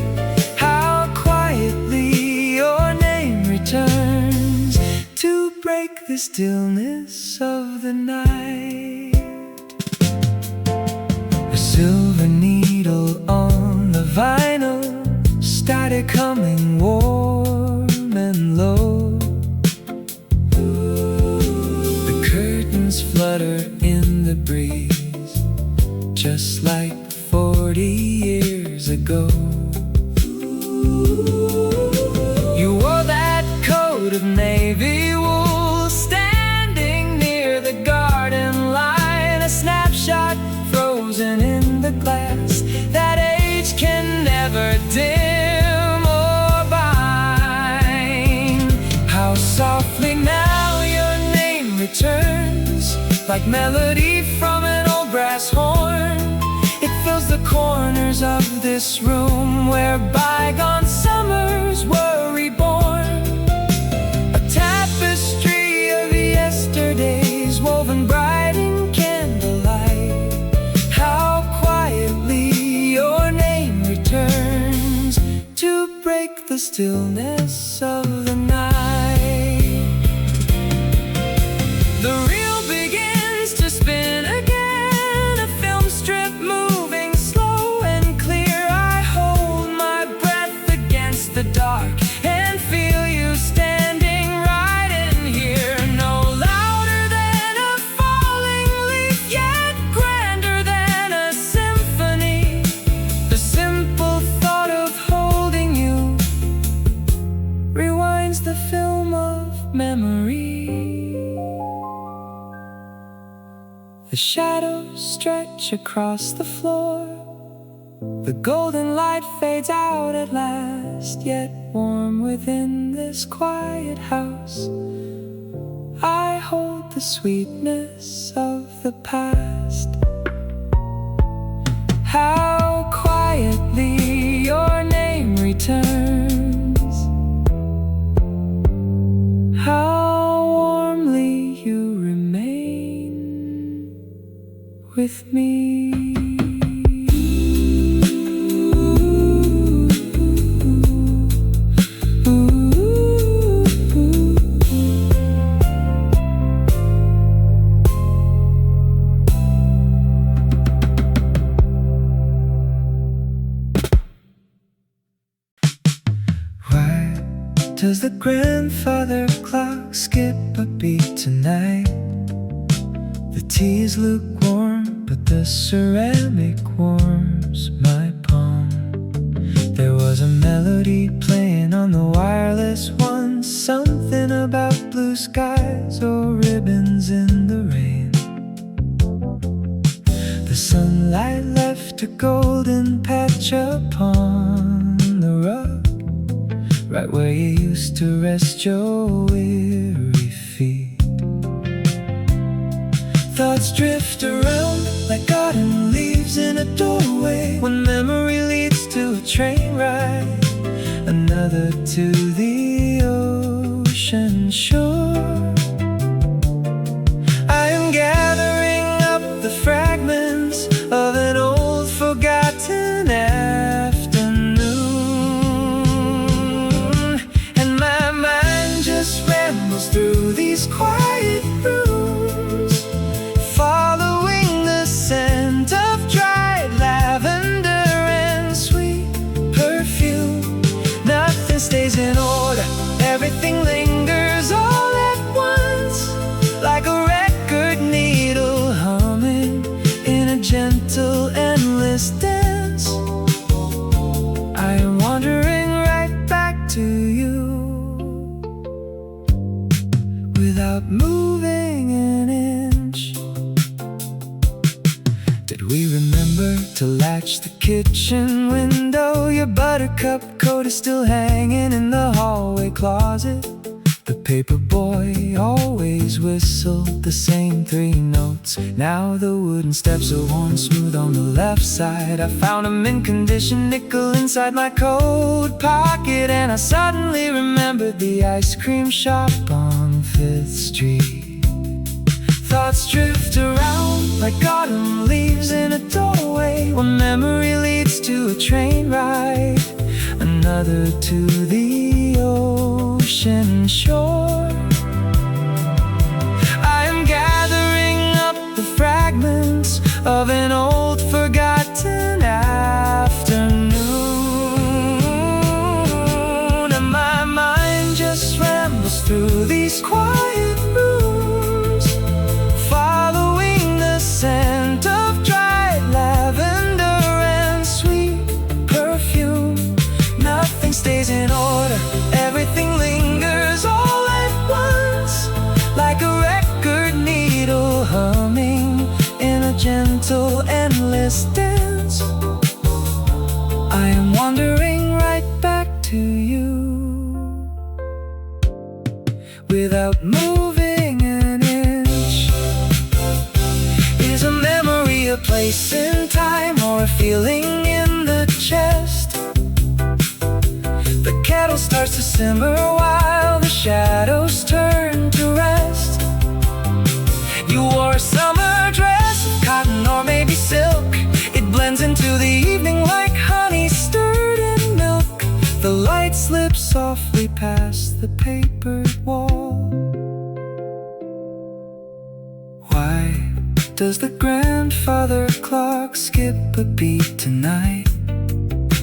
How quietly your name returns to break the stillness of the night. A silver needle on the vinyl started coming warm and low. The curtains flutter in the breeze, just like 40 years ago. You wore that coat of navy wool, standing near the garden line, a snapshot frozen in the glass that age can never dim or bind. How softly now your name returns, like melody from an old brass horn. It fills the corners of this room where bygone summers were reborn. A tapestry of yesterdays woven bright in candlelight. How quietly your name returns to break the stillness of the night. The reel begins to spin again, a film strip moving slow and clear. I hold my breath against the dark and feel you standing right in here. No louder than a falling leaf, yet grander than a symphony. The simple thought of holding you rewinds the film of memory. The shadows stretch across the floor, the golden light fades out at last, yet warm within this quiet house. I hold the sweetness of the past. How quietly your name returns, how warmly you remain with me. Does the grandfather clock skip a beat tonight? The tea is lukewarm, but the ceramic warms my palm. There was a melody playing on the wireless once, something about blue skies or ribbons in the rain. The sunlight left a golden patch upon the rug, right where you used to rest your weary feet. Thoughts drift around like autumn leaves in a doorway, when memory leads to a train ride, another to the ocean shore. I am gathering up the fragments of an old forgotten afternoon, and my mind just rambles through these quiet rooms, following the nothing stays in order. Everything lingers all at once, like a record needle humming in a gentle, endless dance. I am wandering right back to you, without moving an inch. Did we remember to latch the kitchen window? Your buttercup coat is still hanging in the hallway closet. The paper boy always whistled the same 3 notes. Now the wooden steps are worn smooth on the left side. I found a mint-condition nickel inside my coat pocket, and I suddenly remembered the ice cream shop on 5th Street. Thoughts drift around like autumn leaves in a doorway. One memory leads to a train ride, another to the ocean shore. I am gathering up the fragments of an old forgotten afternoon, and my mind just rambles through these quiet rooms, following the scent of dried lavender and sweet perfume. Nothing stays in order, everything lingers all at once, like a record needle humming in a gentle, endless dance. I am wandering right back to you, without moving an inch. Is a memory a place in time, or a feeling in the chest? The kettle starts to simmer while the shadows turn to rest. You wore a summer dress of cotton or maybe silk. It blends into the evening like honey stirred in milk. The light slips softly past the papered wall. Why does the grandfather clock skip a beat tonight?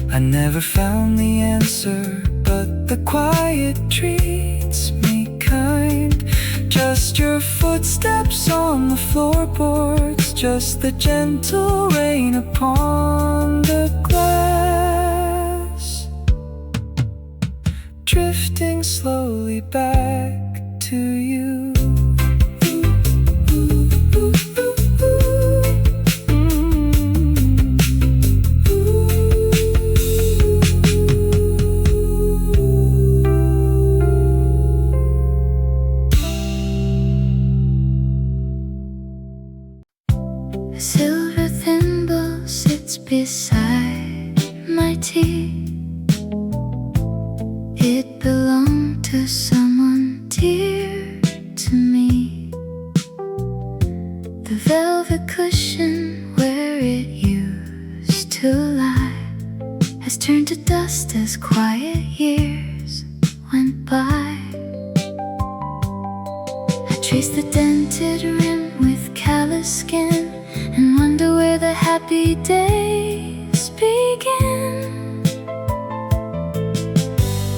I never found the answer, but the quiet treats me kind. Just your footsteps on the floorboards, just the gentle rain upon the glass, drifting slowly back to you. A silver thimble sits beside my tea. It belonged to someone dear to me. The velvet cushion where it used to lie has turned to dust as quiet years went by. I trace the dented rim with callous skin and wonder where the happy days begin.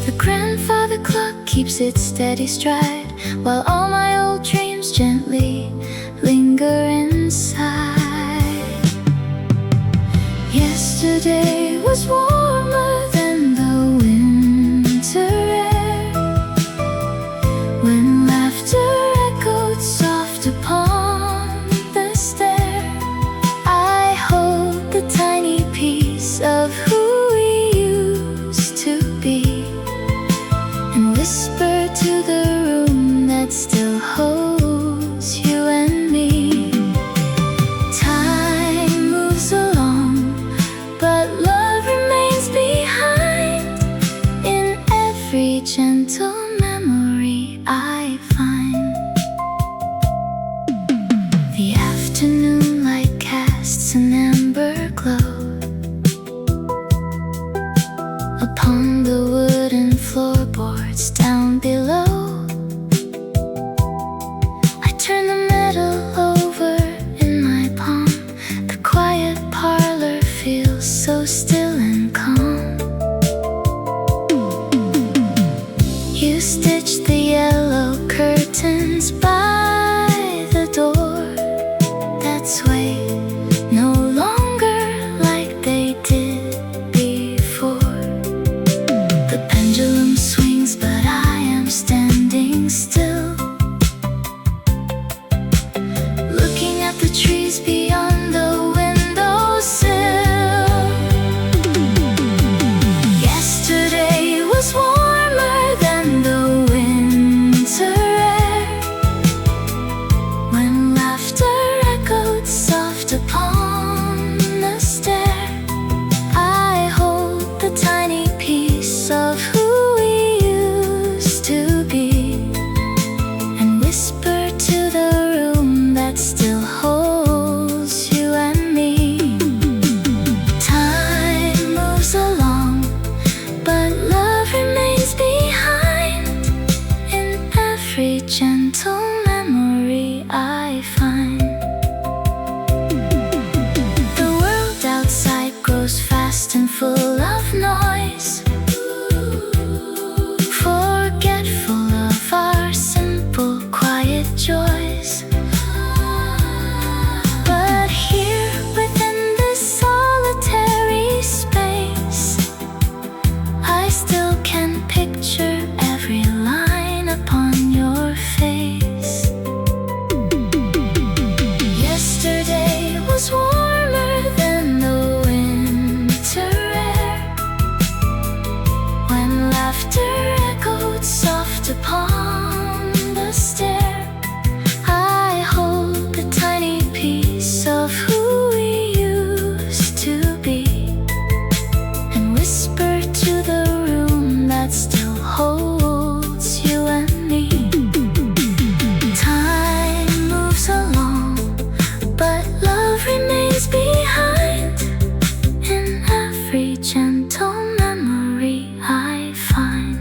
The grandfather clock keeps its steady stride, while all my old dreams gently linger inside. Yesterday was warmer than the winter air, when laughter echoed soft upon the stair. I hold the tiny piece of who we used to be, and whisper to the room that still holds you and me. Time moves along, but love remains behind in every gentle memory I find. The afternoon light casts an amber glow upon the wooden floorboards down below. I turn the metal over in my palm. The quiet parlor feels so still and calm. You stitched the yellow curtains by the door that sway no longer like they did before. The pendulum swings, but I am standing still, looking at the trees beyond the windowsill. Yesterday was warmer than the winter air, when laughter echoed soft upon the stair. I hold the tiny piece of who we used to be, and whisper to the room that still holds you and me. Time moves along, but love remains behind in every gentle memory I find. The world outside grows fast and full of noise, forgetful of our simple, quiet joys. But here within this solitary space, I still can picture every line upon your face. Yesterday was warmer than the winter air, when laughter echoed soft upon the stair. I hold the tiny piece of who we used to be, and whisper to the room that still holds you and me. Time moves along, but love remains behind in every gentle memory I find.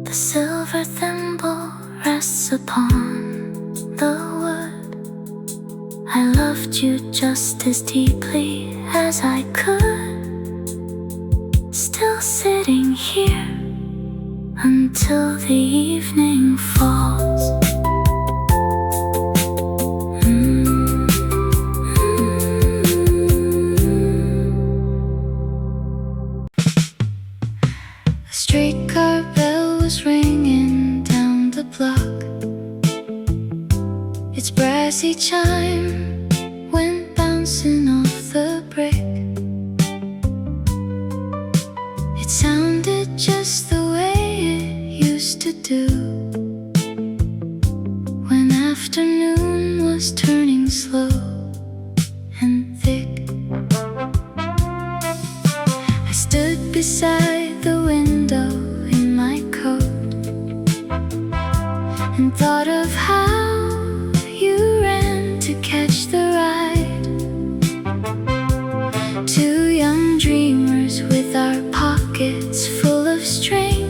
The silver thimble rests upon the wood. I loved you just as deeply as I could, still sitting here until the evening falls. A streetcar bell was ringing down the block. Its brassy chime went bouncing off the brick. It sounded just the way it used to do when afternoon was turning slow and thick. I stood beside the window in my coat and thought of how you ran to catch the ride. Two young dreamers with our pockets full of string,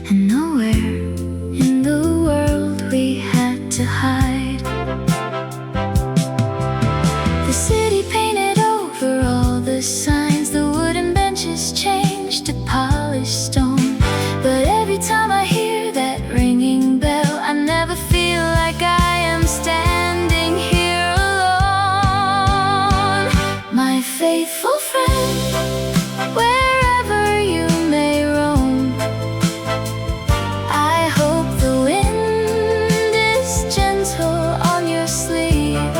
and nowhere in the world we had to hide. The city painted over all the signs, the wooden benches changed to polished stone. But every time I hear that ringing bell, I never feel like I am standing here alone. My faithful friend, wherever you may roam, I hope the wind is gentle on your sleeve.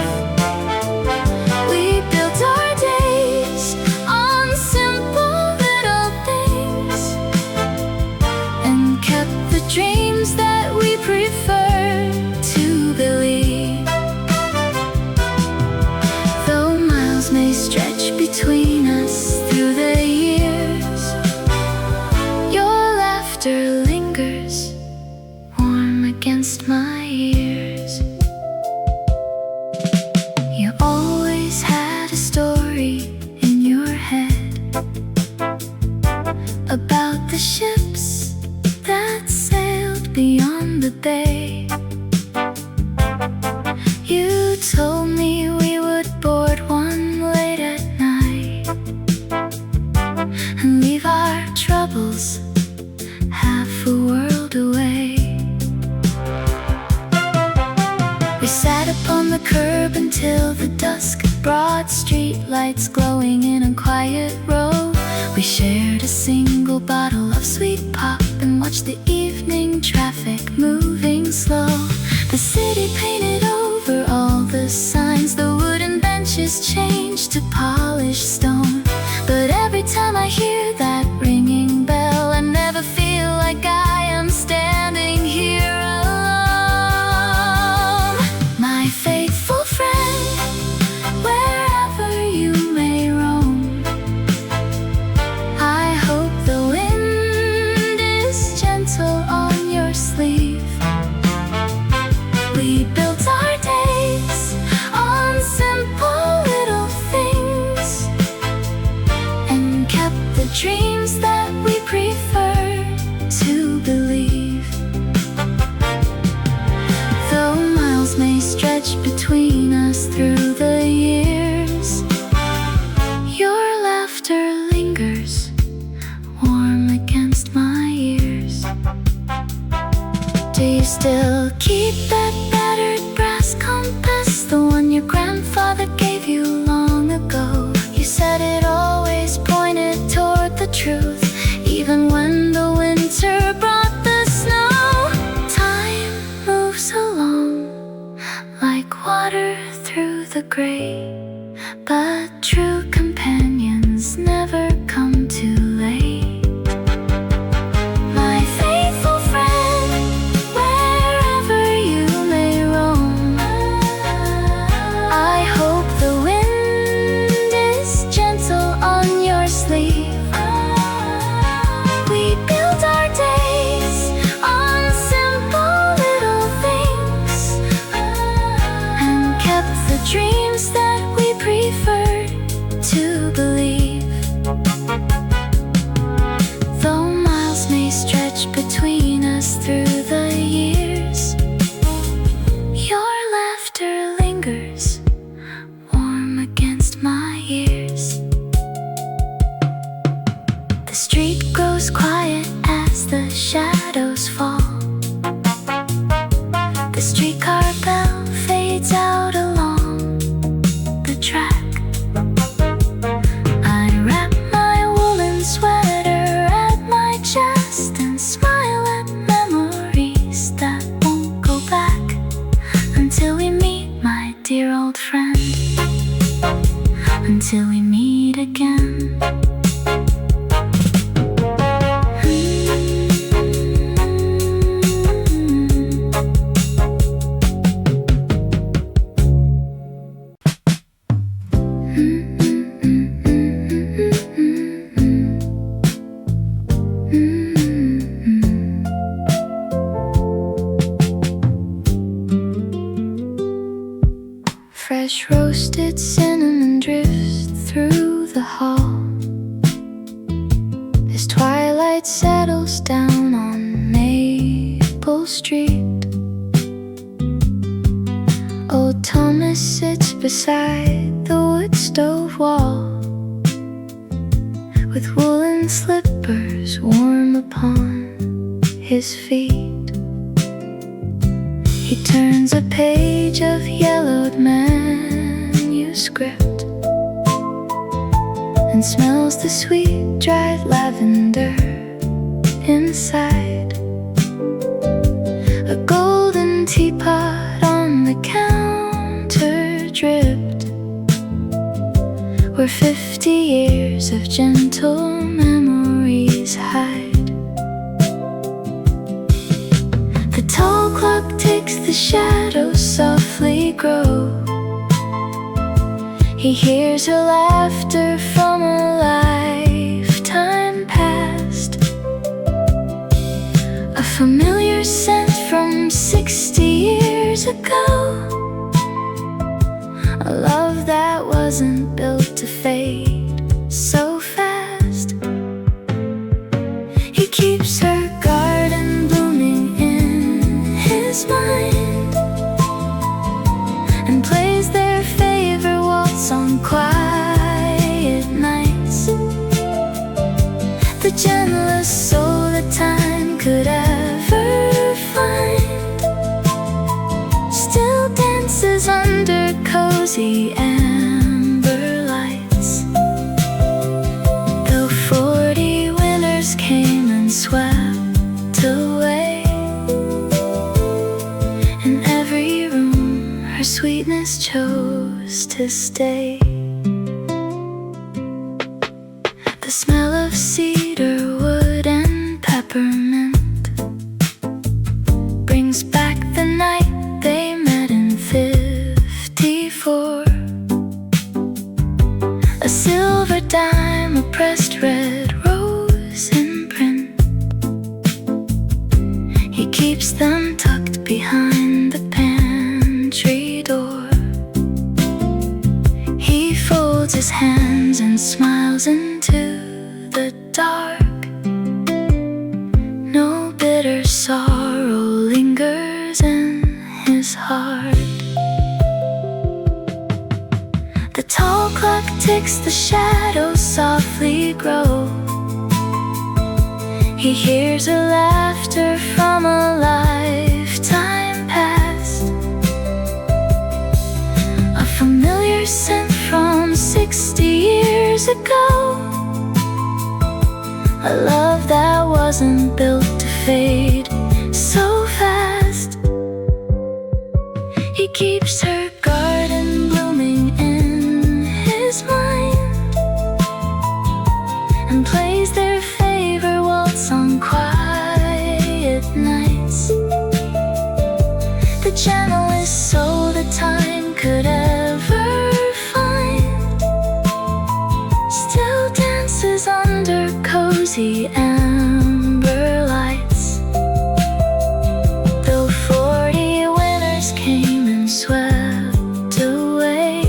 We built our days on simple little things and kept the dreams that we prefer to believe. Though miles may stretch between us through the years, your laughter lingers warm against my ears. You always had a story in your head about the ships that sailed beyond the bay. You told me we would board one late at night, lights glowing in a quiet row. We shared a single bottle of sweet pop and watched the evening traffic moving slow. The city painted over all the signs, the wooden benches changed to polished stone. But every time I hear that ringing bell, I never feel like I am standing here alone. My faithful friend, wherever you may roam, I hope the wind is gentle on your sleeve. We built our days on simple little things and kept the dreams that we preferred to believe. Though miles may stretch between us through the years, your laughter lingers warm against my ears. Do you still keep that battered brass compass, the one your grandfather gave you long ago? You said it always pointed toward the truth, even when the winter brought the snow. Time moves along like water through the gray, but true companions never come too late. My faithful friend, wherever you may roam, I hope the wind is gentle on your sleeve. We built our days on simple little things and kept the dreams that we preferred to believe. Though miles may stretch between us through the years, your laughter lingers warm against my ears. The street grows quiet as the shadows fall. The streetcar bell fades out along the track. I wrap my woolen sweater at my chest and smile at memories that won't go back until we meet, my dear old friend, until we meet again. Fresh roasted cinnamon drifts through the hall as twilight settles down on Maple Street. Old Thomas sits beside the wood stove wall with woolen slippers warm upon his feet. He turns a page of yellowed manuscript and smells the sweet dried lavender inside. A golden teapot on the counter dripped where 50 years of gentle memories hide. The tall clock takes the shadows softly grow. He hears her laughter from a lifetime past, a familiar scent from 60 years ago, a love that wasn't built to fade so fast. He keeps her garden blooming in his mind and plays their favorite waltz on quiet nights. The gentlest soul that time could ever find still dances under cozy amber lights. sweetness chose to stay. The smell of cedar wood and peppermint brings back the night they met in '54. A silver dime, a pressed red rose in print. He keeps them tucked behind the pantry door. He folds his hands and smiles into the dark. No bitter sorrow lingers in his heart. The tall clock ticks, the shadows softly grow. He hears a laughter from a lifetime past, a familiar scent from 60 years ago, a love that wasn't built to fade so fast. He keeps her garden blooming in his mind and plays their favorite waltz on quiet nights. The gentlest soul that time could ever find still dances under cozy amber lights. Though 40 winters came and swept away,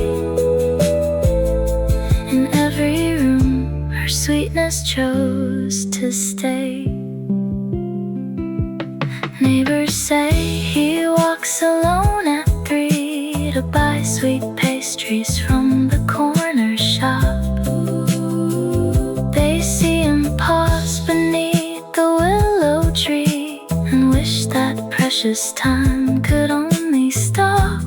in every room her sweetness chose to stay. Neighbors say he walks alone at 3 to buy sweet pastries from the corner shop. They see him pause beneath the willow tree and wish that precious time could only stop.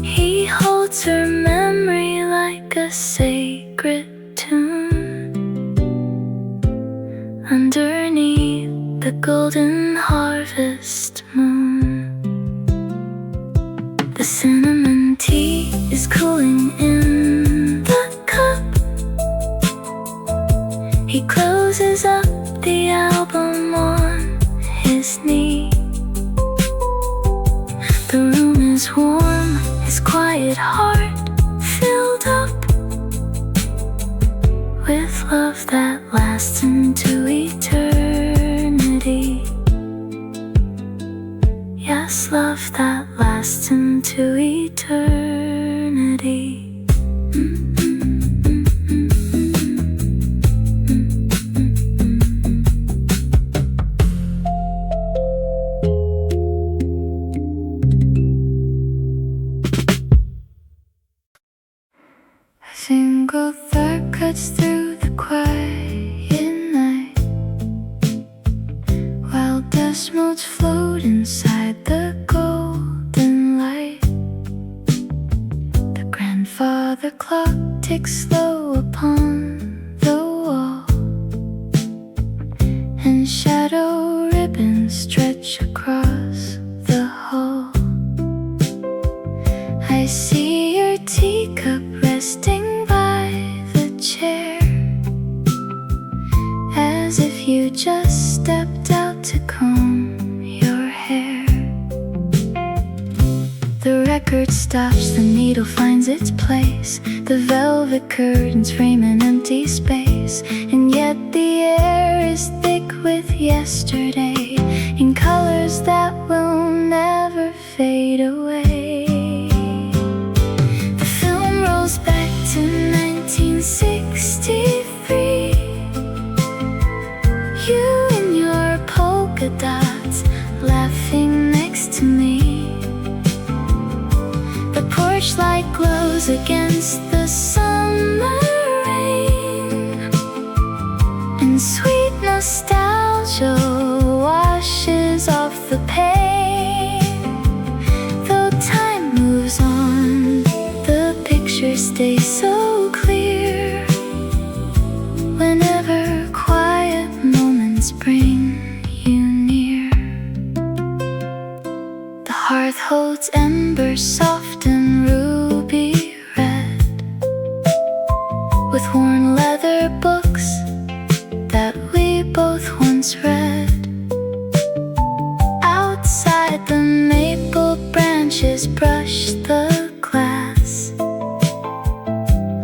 He holds her memory like a sacred tune underneath the golden harvest moon. The cinnamon tea is cooling in the cup. He closes up the album on his knee. The room is warm, his quiet heart filled up with love that lasts into eternity. Yes, love that lasts into eternity. A single thought cuts through the quiet night, while dust motes float inside the golden light. The grandfather clock ticks slow upon the wall, and shadow ribbons stretch across the hall. I see your teacup resting by the chair, as if you just stepped out to comb your hair. The record stops, the needle finds its place, the velvet curtains frame an empty space, and yet the air is thick with yesterday, in colors that will never fade away. The film rolls back to 1963. You in your polka dots, laughing next to me. The porch light glows against the summer rain, and sweet nostalgia washes off the pain. Though time moves on, the pictures stay so clear. Whenever quiet moments bring you near, the hearth holds embers and leather books that we both once read. Outside, the maple branches brush the glass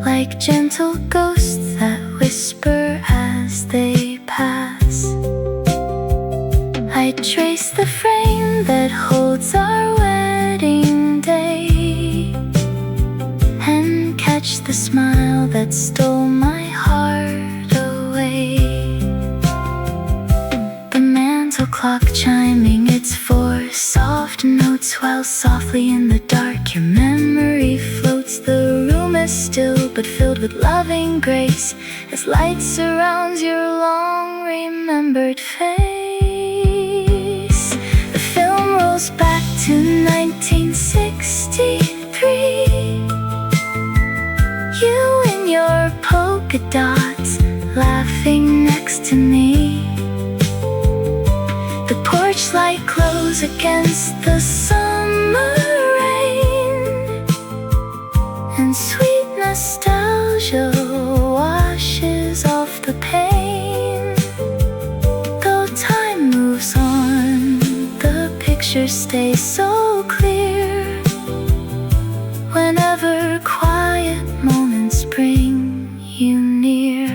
like gentle ghosts that whisper as they pass. I trace the frame that holds our wedding day and catch the smile that stole my heart away. The mantel clock chiming its 4 soft notes, while softly in the dark your memory floats. The room is still but filled with loving grace as light surrounds your long remembered face. The film rolls back to 1963. You in your polka dots, laughing next to me. The porch light glows against the summer rain, and sweet nostalgia washes off the pain. Though time moves on, the pictures stay so clear. Whenever quiet moments bring you near,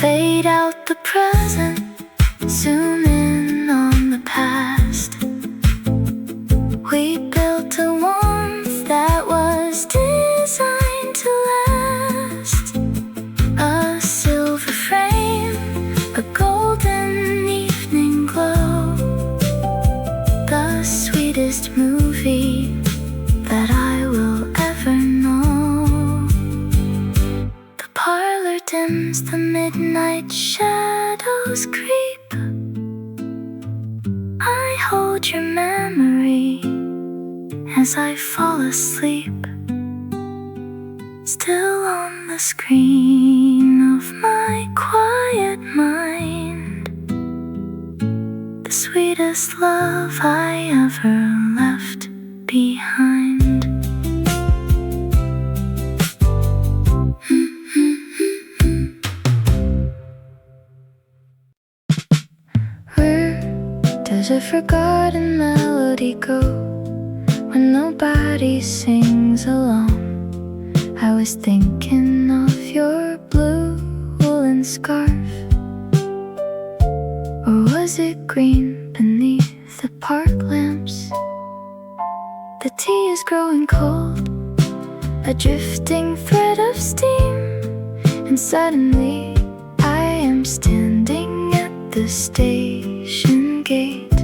fade out the present, zoom in on the past. We built a warmth that was designed to last. A silver frame, a golden evening glow, the sweetest movie that I will ever know. The parlor dims, the midnight shadows creep. I hold your memory as I fall asleep, still on the screen of my quiet mind. The sweetest love I ever left behind. Where does a forgotten melody go when nobody sings along? I was thinking of your blue woolen scarf, or was it green beneath the park lamps? The tea is growing cold, a drifting thread of steam, and suddenly I am standing at the station gate,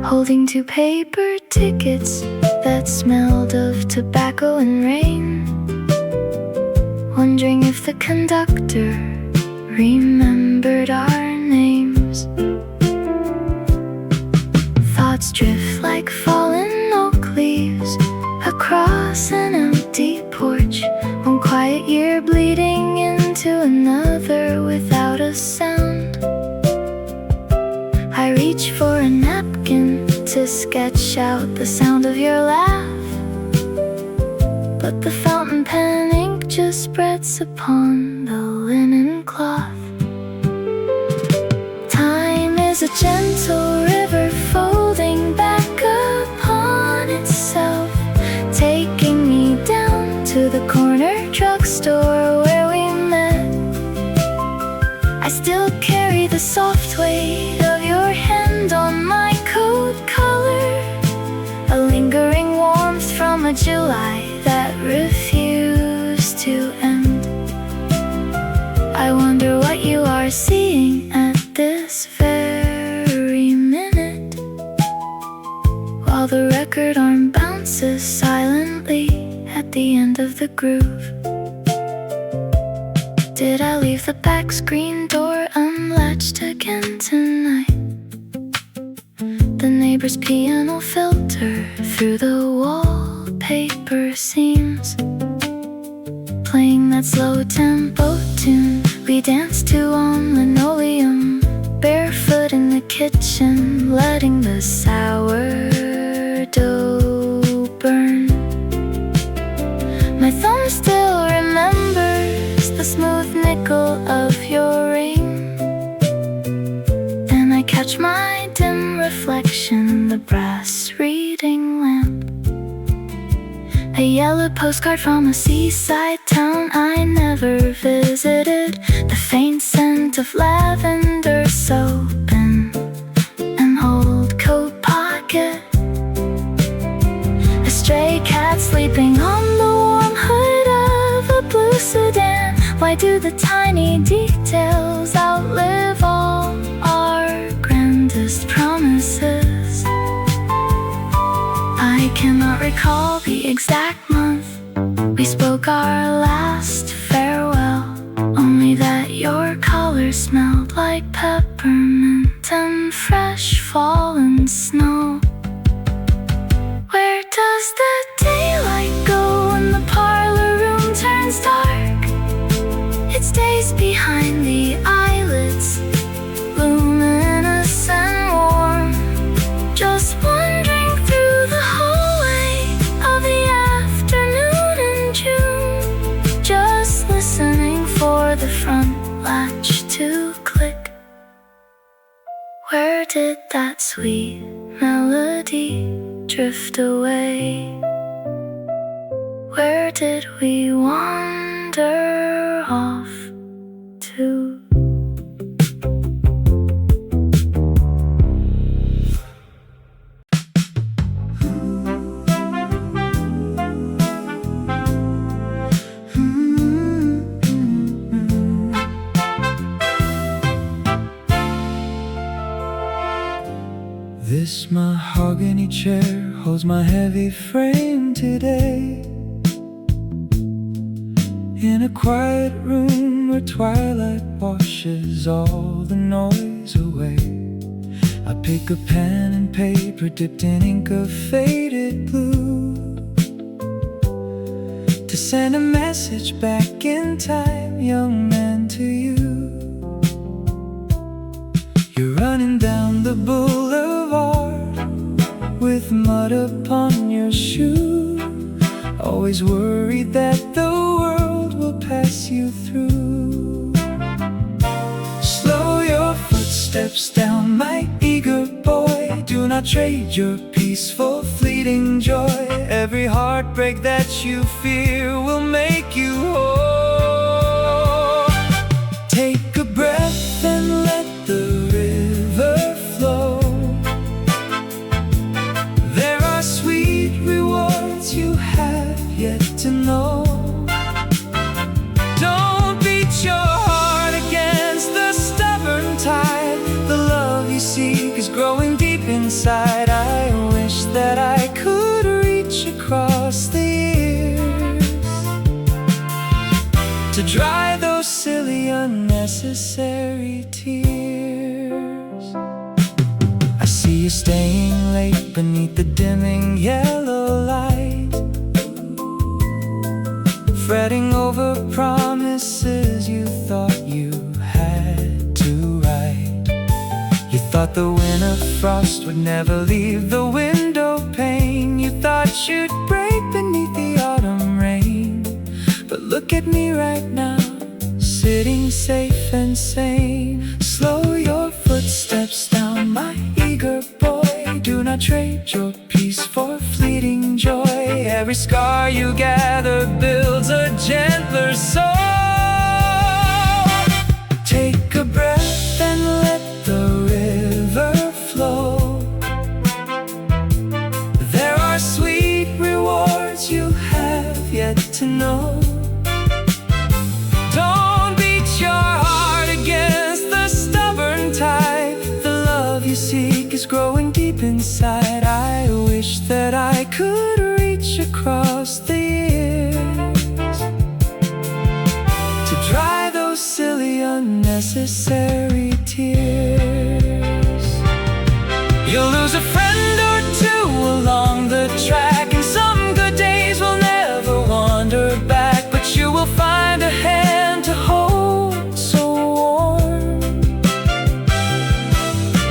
holding 2 paper tickets that smelled of tobacco and rain, wondering if the conductor remembered our names. Thoughts drift like fallen oak leaves across an empty porch, one quiet year bleeding into another without a sound. I reach for a napkin to sketch out the sound of your laugh, but the fountain pen ink just spreads upon the linen cloth. Time is a gentle river folding back upon itself, taking me down to the corner drugstore where we met. I still carry the soft weight of your hand on my coat collar, a lingering warmth from a July that refused to end. I wonder what you are seeing at this very minute, while the record arm bounces silently at the end of the groove. Did I leave the back screen door unlatched again tonight? The neighbor's piano filter through the wallpaper seams, playing that slow tempo tune we danced to on linoleum, barefoot in the kitchen, letting the sourdough burn. My thumb still flash in the brass reading lamp. A yellow postcard from a seaside town I never visited. The faint scent of lavender soap in an old coat pocket. A stray cat sleeping on the warm hood of a blue sedan. Why do the tiny details outlive all our grandest promises? I cannot recall the exact month we spoke our last farewell, only that your collar smelled like peppermint and fresh fallen snow. Where does the daylight go when the parlor room turns dark? It stays behind the eyelids, luminous and warm, just wandering through the hallway of the afternoon in June, just listening for the front latch to click. Where did that sweet melody drift away? Where did we wander off to? This mahogany chair holds my heavy frame today, in a quiet room where twilight washes all the noise away. I pick a pen and paper dipped in ink of faded blue, to send a message back in time, young man, to you. You're running down the boulevard with mud upon your shoe, always worried that the world will pass you through. Slow your footsteps down, my eager boy. Do not trade your peaceful, fleeting joy. Every heartbreak that you fear will make you whole. Take a breath and let the river flow. There are sweet rewards you have yet to know. Don't beat your heart against the stubborn tide. The love you seek is growing deep inside. I wish that I could reach across the years to dry those silly, unnecessary tears. I see you staying late beneath the dimming yellow light, fretting over promises you thought you had to write. You thought the winter frost would never leave the window pane. You thought you'd break beneath the autumn rain. But look at me right now, sitting safe and sane. Slow your footsteps down, my eager boy. Do not trade your peace for fleeting joy. Every scar you gather builds a gentler soul. Take a breath and let the river flow. There are sweet rewards you have yet to know. Don't beat your heart against the stubborn tide. The love you seek is growing deep inside. I wish that I could reach across the years to dry those silly, unnecessary tears. You'll lose a friend or two along the track, and some good days will never wander back. But you will find a hand to hold so warm,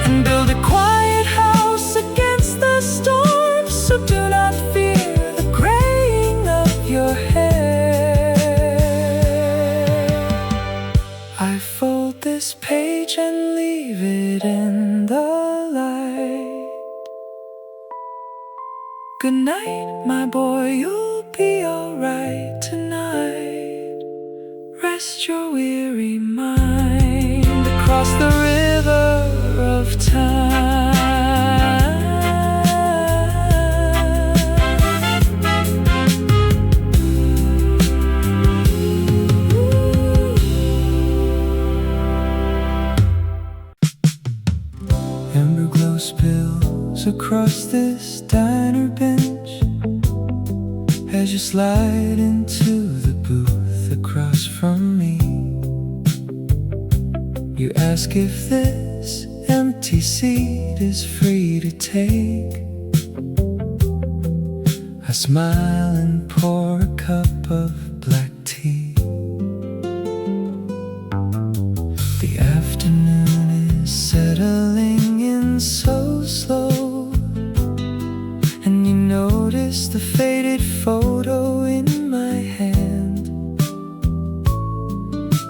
and build a quiet house against the storm. So do not fear the graying of your hair. I fold this paper rest your weary mind across the river of time. Amber glow spills across this diner bench as you slide into the booth across from me. You ask if this empty seat is free to take. I smile and pour a cup of black tea. The afternoon is settling in so slow, and you notice the faded photo in my hand.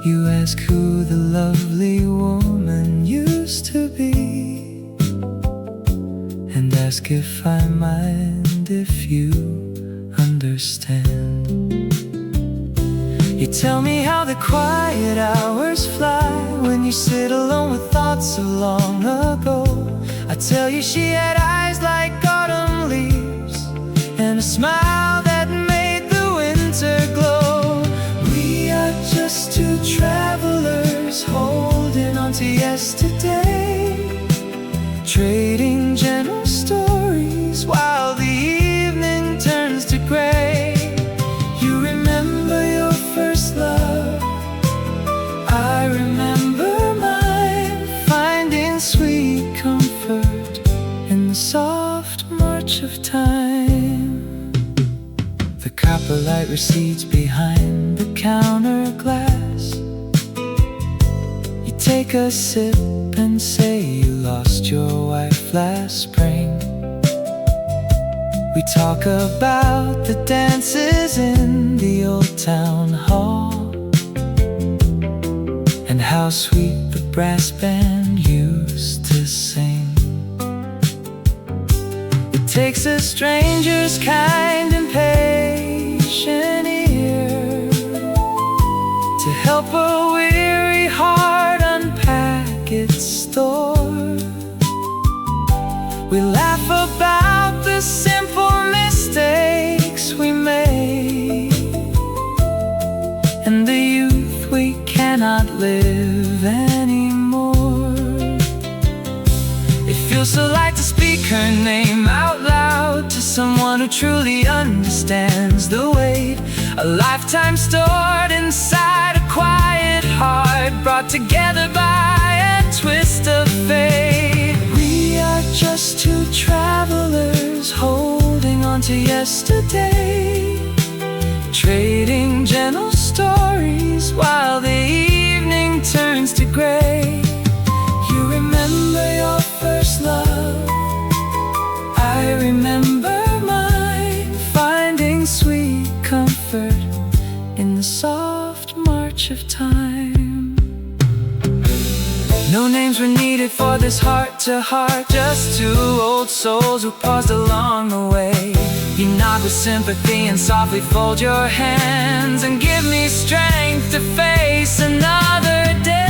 You ask who the lovely woman used to be, and ask if I mind if you understand. You tell me how the quiet hours fly when you sit alone with thoughts so long ago. I tell you she had eyes like autumn leaves and a smile that made the winter glow. We are just two travelers holding on to yesterday, trading gentle stories while the evening turns to gray. You remember your first love, I remember mine, finding sweet comfort in the soft march of time. The copper light recedes behind the counter glass. You take a sip and say you lost your wife last spring. We talk about the dances in the old town hall, and how sweet the brass band used to sing. It takes a stranger's kind and patient ear to help a weary heart unpack its store. We laugh about the simple mistakes we made and the youth we cannot live anymore. It feels so light to speak her name out loud to someone who truly understands the weight. A lifetime stored inside a quiet heart, brought together by a twist of fate. We are just two travelers holding on to yesterday, trading gentle stories while the evening turns to gray. You remember your first love, I remember mine, finding sweet comfort in the soft march of time. No names were needed for this heart-to-heart, just two old souls who paused along the way. You nod with sympathy and softly fold your hands and give me strength to face another day.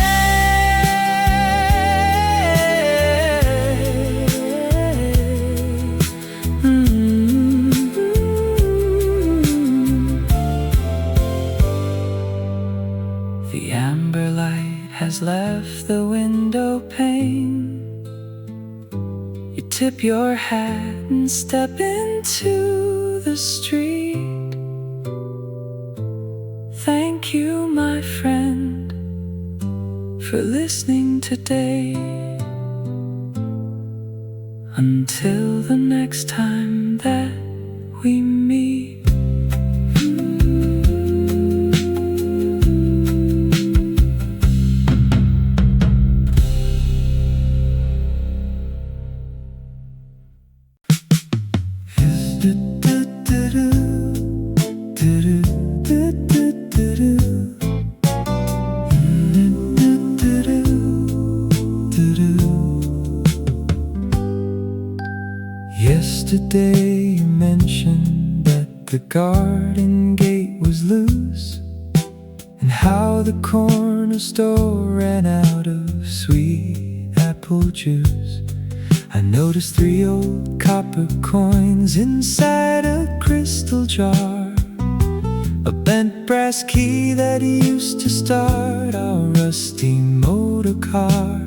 The amber light has left the window pane. You tip your hat and step into the street. Thank you, my friend, for listening today. Until the next time that we meet. Yesterday you mentioned that the garden gate was loose, and how the corner store ran out of sweet apple juice. I noticed 3 old copper coins inside a crystal jar, a bent brass key that used to start our rusty motor car,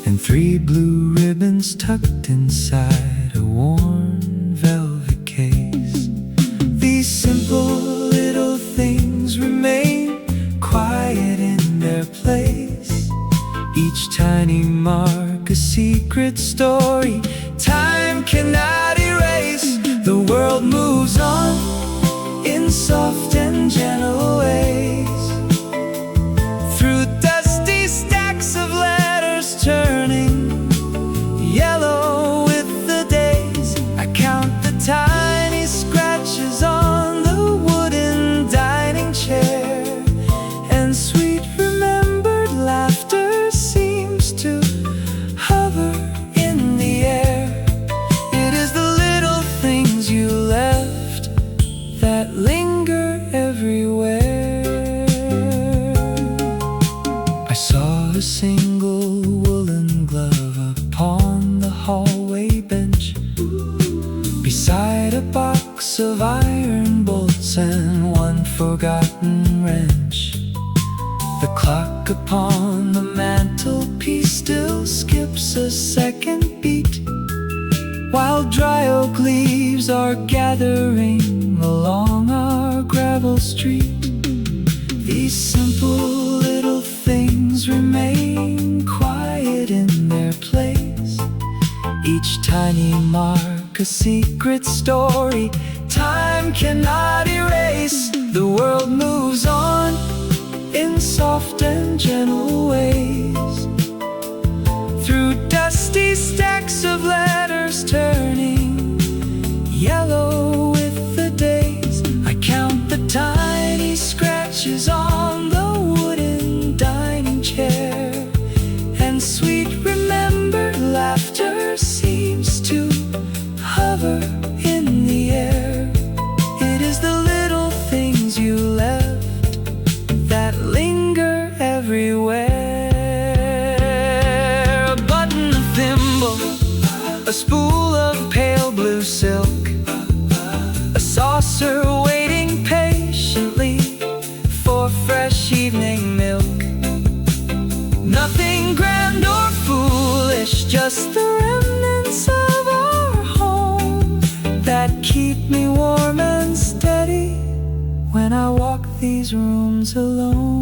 and 3 blue ribbons tucked inside a worn velvet case. These simple little things remain quiet in their place, each tiny mark a secret story time cannot erase. The world moves on in soft and gentle ways, through dusty stacks of letters turning yellow with the days. I count the tiny scratches on the wooden dining chair, and sweet remembered laughter seems to hover in the air. It is the little things you left that linger everywhere. I saw a single woolen glove upon the hallway bench, beside a box of iron bolts and one forgotten wrench. The clock upon the mantelpiece still skips a second beat, while dry oak leaves are gathering along our gravel street. These simple little things remain quiet in their place, each tiny mark a secret story time cannot erase. The world moves on in soft and gentle ways, through dusty stacks of letters turning yellow with the days. I count the tiny scratches on the wooden dining chair, and sweet remembered laughter seems to hover in the air. It is the little things you left that linger everywhere. A button, a thimble, a spool of pale blue silk, a saucer waiting patiently for fresh evening milk. Nothing grand or foolish, just the remnants of our home that keep me warm and steady when I walk these rooms alone.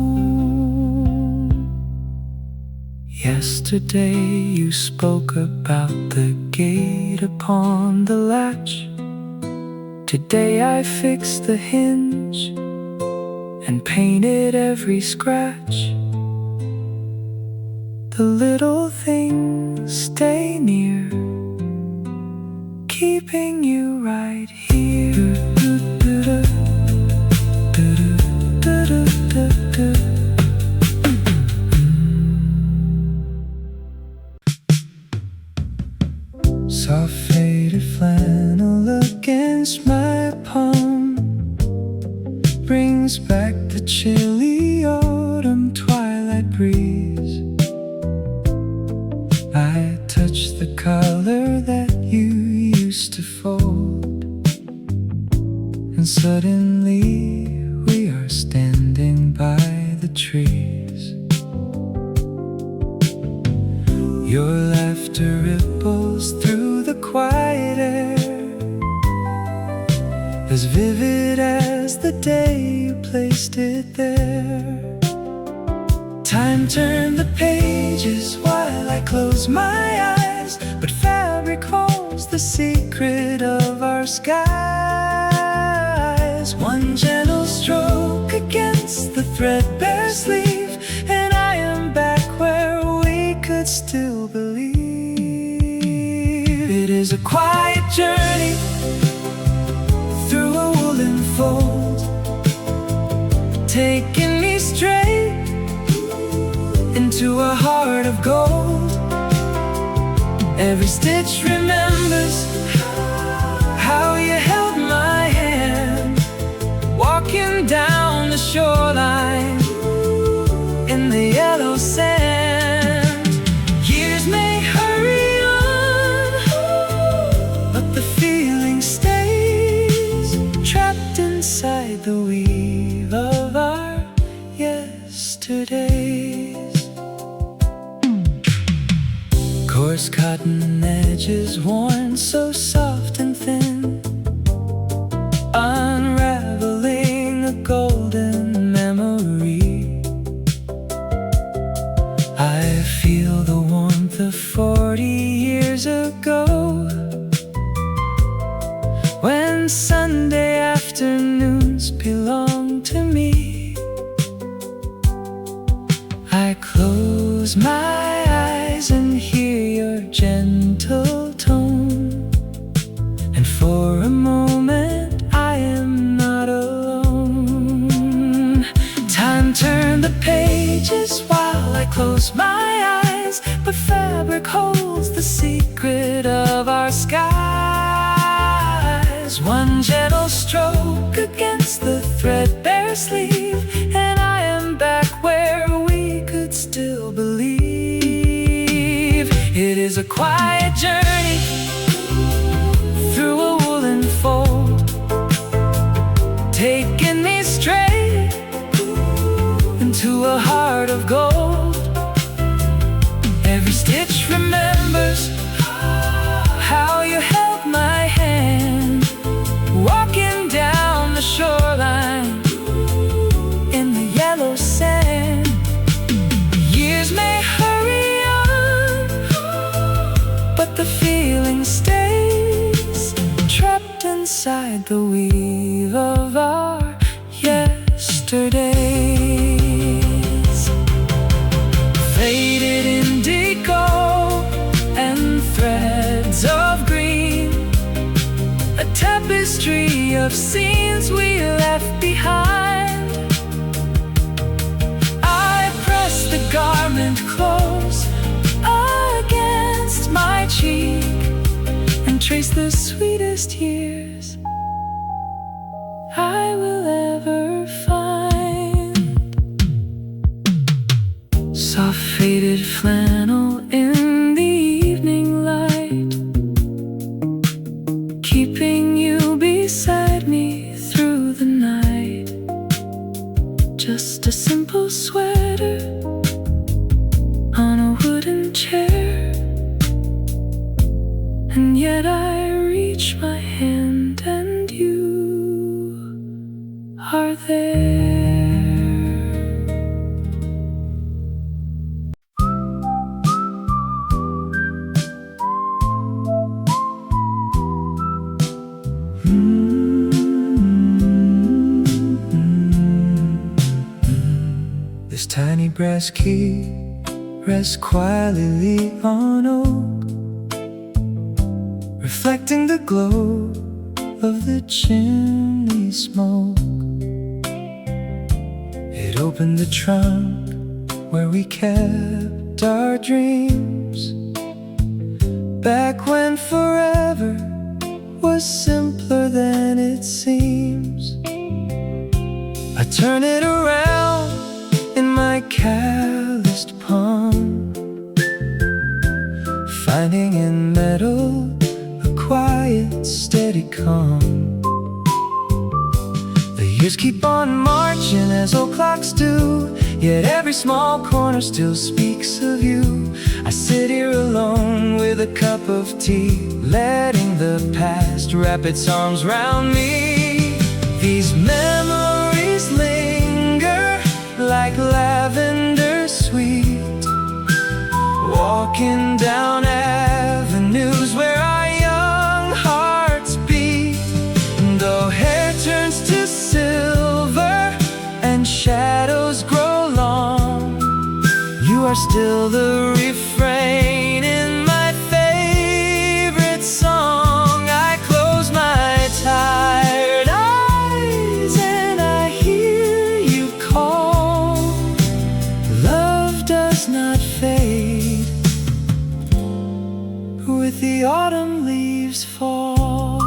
Yesterday you spoke about the gate upon the latch. Today I fixed the hinge and painted every scratch. The little things stay near, keeping you right here. Soft faded flannel against my palm brings back the chilly autumn twilight breeze. I touch the color that you used to fold, and suddenly we are standing by the trees. Your laughter ripples through the quiet air, as vivid as the day you placed it there. Time turned the pages while I close my eyes, but fabric holds the secret of our skies. One gentle stroke against the threadbare sleeve, and I am back where we could still believe. It is a quiet journey through a woolen fold, taking me straight into a heart of gold. Every stitch remembers how you held my hand, walking down the shoreline, in the yellow sand. Years may hurry on, but the feeling stays trapped inside the weave of our yesterdays. Coarse cotton edges worn so soft and thin, unraveling a golden memory. I feel the warmth of 40 years ago, when Sunday afternoons belonged to me. I close my eyes and hear your gentle tone, and for a moment I am not alone. Time turned the pages while I close my eyes, but fabric holds the secret of our skies. One gentle stroke against the threadbare sleeve, and I am back where we could still believe. It is a quiet journey through a woolen fold, taking me straight into a heart of gold. Every stitch remembers how you held my hand, walking down the shoreline in the yellow sand. Years may hurry on, but the feeling stays trapped inside the weave of our yesterdays. Faded indigo and threads of green, a tapestry of scenes we left behind. I press the garment close against my cheek and trace the sweetest years I will ever find. Soft faded flannel in the evening light, keeping you beside me through the night. Just a simple sweater on a wooden chair, and yet I reach my hand and you are there. This tiny brass key rests quietly on oak, reflecting the glow of the chimney smoke. It opened the trunk where we kept our dreams, back when forever was simpler than it seems. I turn it around in my calloused palm, finding in metal a quiet, steady calm. The years keep on marching as old clocks do, yet every small corner still speaks of you. I sit here alone with a cup of tea, letting the past wrap its arms round me. These memories linger like lavender sweet, walking down avenues where our young hearts beat. And though hair turns to silver and shadows grow long, you are still the refrain in my favorite song. I close my tired eyes and I hear you call. Love does not fade with the autumn leaves fall.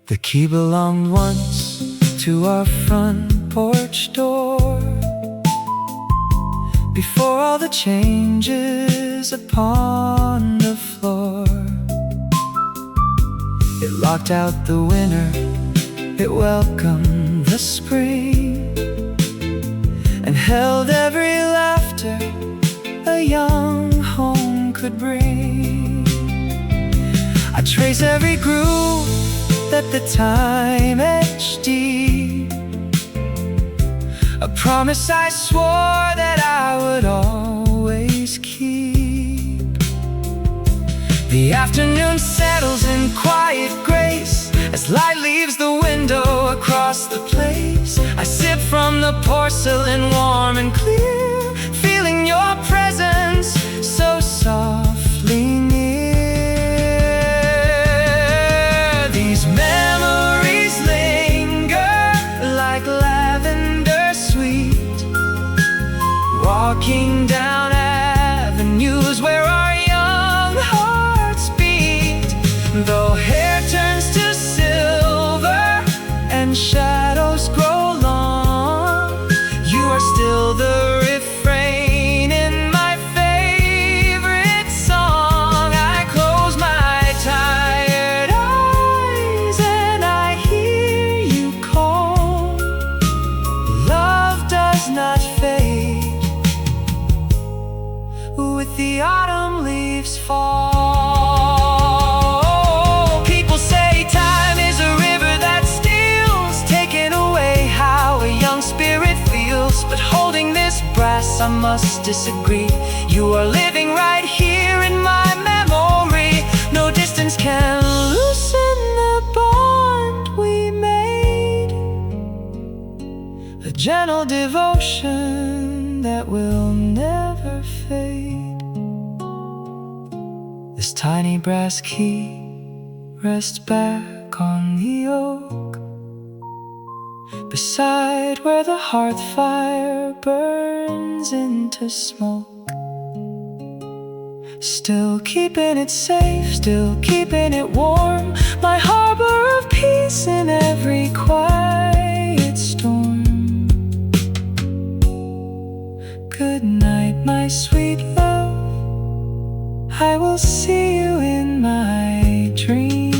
The key belonged once to our front porch door, before all the changes upon the floor. It locked out the winter, it welcomed the spring, and held every laughter a young home could bring. I trace every groove that the time etched deep, a promise I swore that I would always keep. The afternoon settles in quiet grace as light leaves the window across the place. I sip from the porcelain warm and clear, feeling your presence so softly near. These memories linger like lavender sweet, walking down avenues where our young hearts beat. Though hair turns to silver and shadows grow long, you are still the refrain in my favorite song. I close my tired eyes and I hear you call. Love does not fade with the autumn leaves fall. People say time is a river that steals, taking away how a young spirit feels. But holding this brass, I must disagree. You are living right here in my memory. No distance can loosen the bond we made, a gentle devotion that will never fade. This tiny brass key rests back on the oak, beside where the hearth fire burns into smoke. Still keeping it safe, still keeping it warm, my harbor of peace in every quiet storm. Good night, my sweet love, I will see you in my dreams.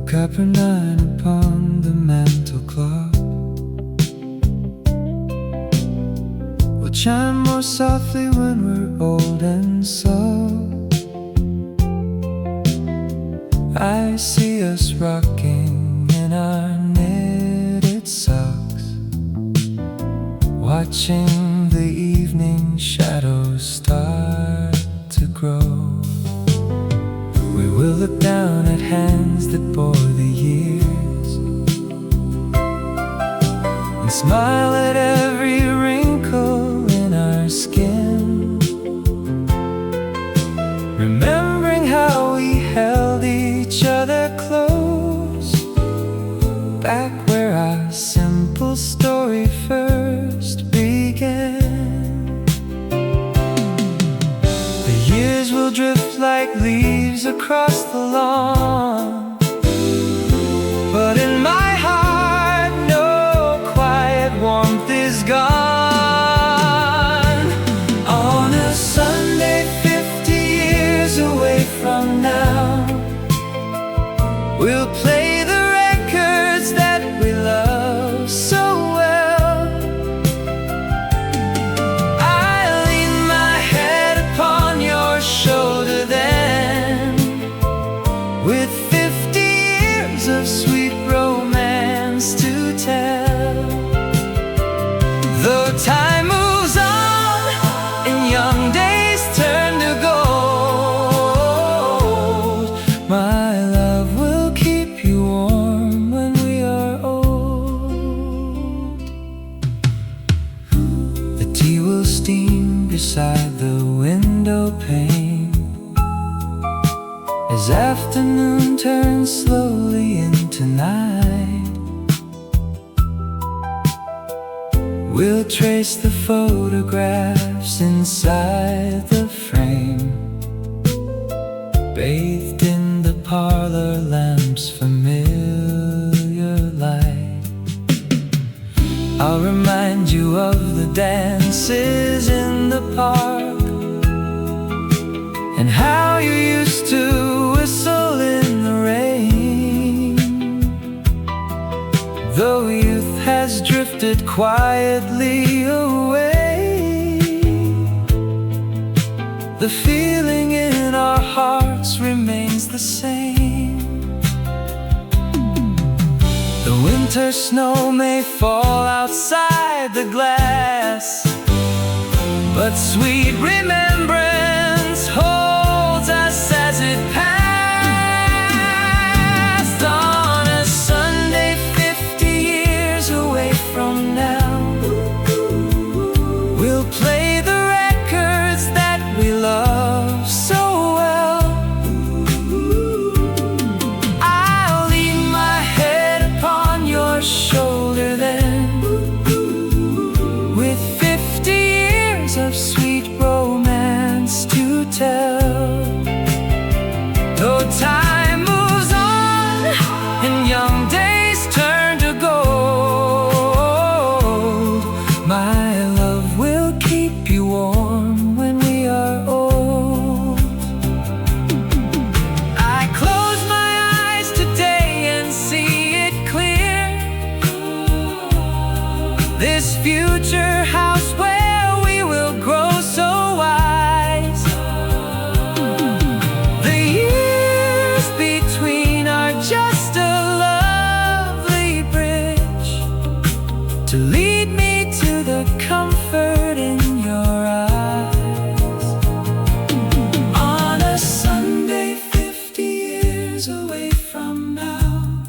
Copper nine upon the mantel clock will chime more softly when we're old and soft. I see us rocking in our knitted socks, watching the evening shadows start to grow. We will look down at hands that bore the years and smile at every wrinkle in our skin, remembering how we held each other close, back where our simple story first began. The years will drift like leaves across the lawn, but in my heart no quiet warmth is gone. On a Sunday 50 years away from now, we'll play the records that we love so well. I lean my head upon your shoulder then, with 50 years of sweet romance to tell. Though time moves on and young days turn to gold, as afternoon turns slowly into night. We'll trace the photographs inside the frame, bathed in the parlor lamp's familiar light. I'll remind you of the dances in the park, and how you used to whistle in the rain. Though youth has drifted quietly away, the feeling in our hearts remains the same. The winter snow may fall outside the glass, but sweet remembrance holds us as it passed. On a Sunday 50 years away from now, we'll play the records that we love so well. I'll lean my head upon your shoulder then, with 50 years of sweet romance to tell. Though time moves on and young days turn to gold, my love will keep you warm when we are old. I close my eyes today and see it clear, this future house where we will grow so wise. The years between are just a lovely bridge to lead me to the comfort in your eyes. On a Sunday 50 years away from now,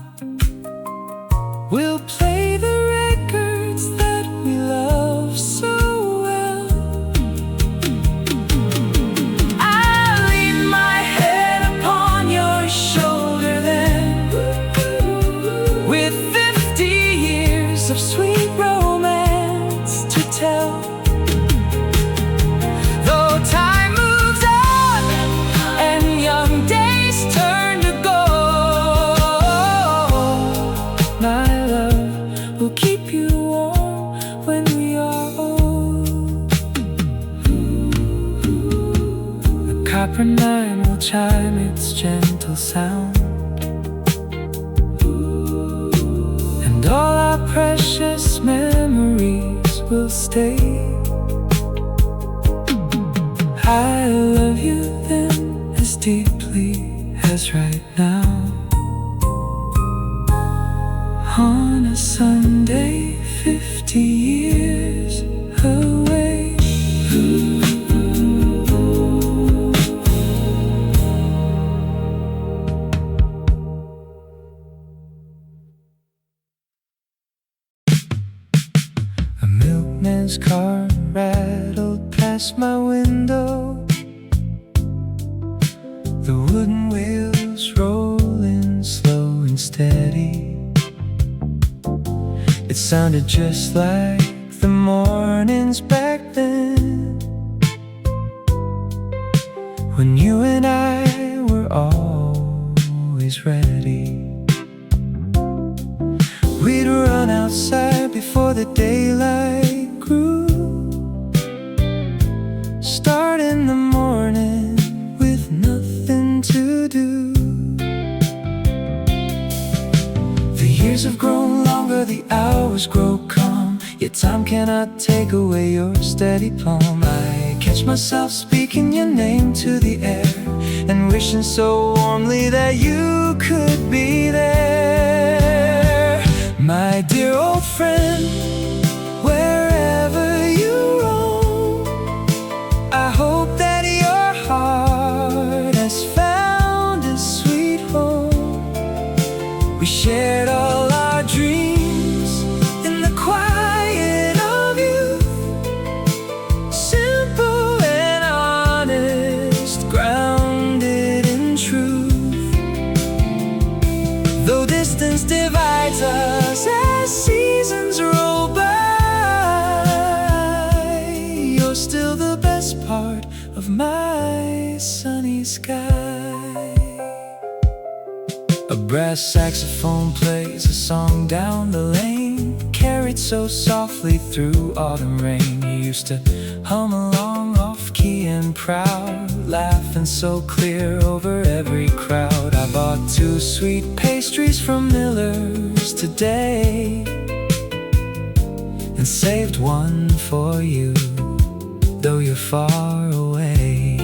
we'll play the records that we love so well. I'll lean my head upon your shoulder then, with 50 years of sweet romance to tell. Though time moves on and young days turn to gold, my love will keep you warm when we are old. The copper nine will chime its gentle sound, and all our precious memories will stay. I love you then as deeply as right now. On a Sunday 50 years away. A milkman's car rattled past my window, the wooden wheels rolling slow and steady. It sounded just like the mornings back then, when you and I were always ready. We'd run outside before the daylight grew, start in the morning with nothing to do. The years have grown longer, the hours grow calm, yet time cannot take away your steady palm. I catch myself speaking your name to the air, and wishing so warmly that you could be there. My dear old friend, wherever you roam, I hope that your heart has found a sweet home. We shared all our dreams in the quiet of youth, simple and honest, grounded in truth. A brass saxophone plays a song down the lane, carried so softly through autumn rain. You used to hum along off-key and proud, laughing so clear over every crowd. I bought 2 sweet pastries from Miller's today, and saved one for you, though you're far away.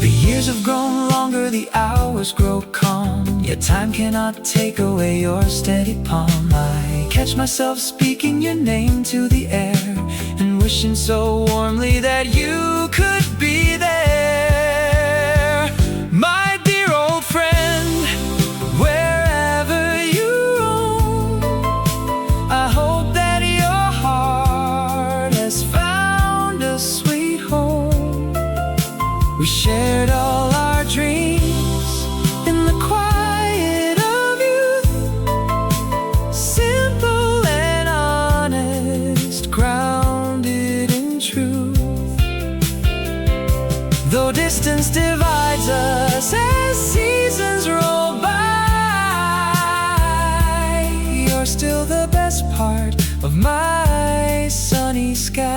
The years have grown longer, the hours grow calm, yet time cannot take away your steady palm. I catch myself speaking your name to the air, and wishing so warmly that you could be there. My dear old friend, wherever you roam, I hope that your heart has found a sweet home. We shared all our dreams in the quiet of youth, simple and honest, grounded in truth. Though distance divides us as seasons roll by, you're still the best part of my sunny sky.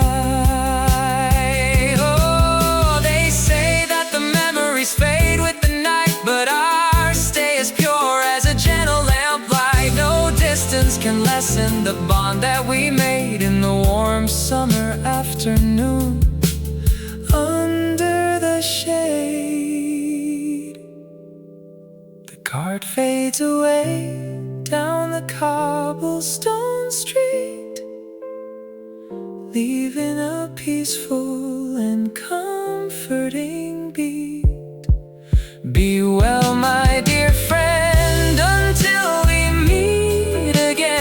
Oh, they say that the memories fade with the night, but ours stay as pure as a gentle lamplight. No distance can lessen the bond that we made in the warm summer afternoon, under the shade. The cart fades away down the cobblestone street, leaving a peaceful and comforting beat. Be well, my dear friend, until we meet again,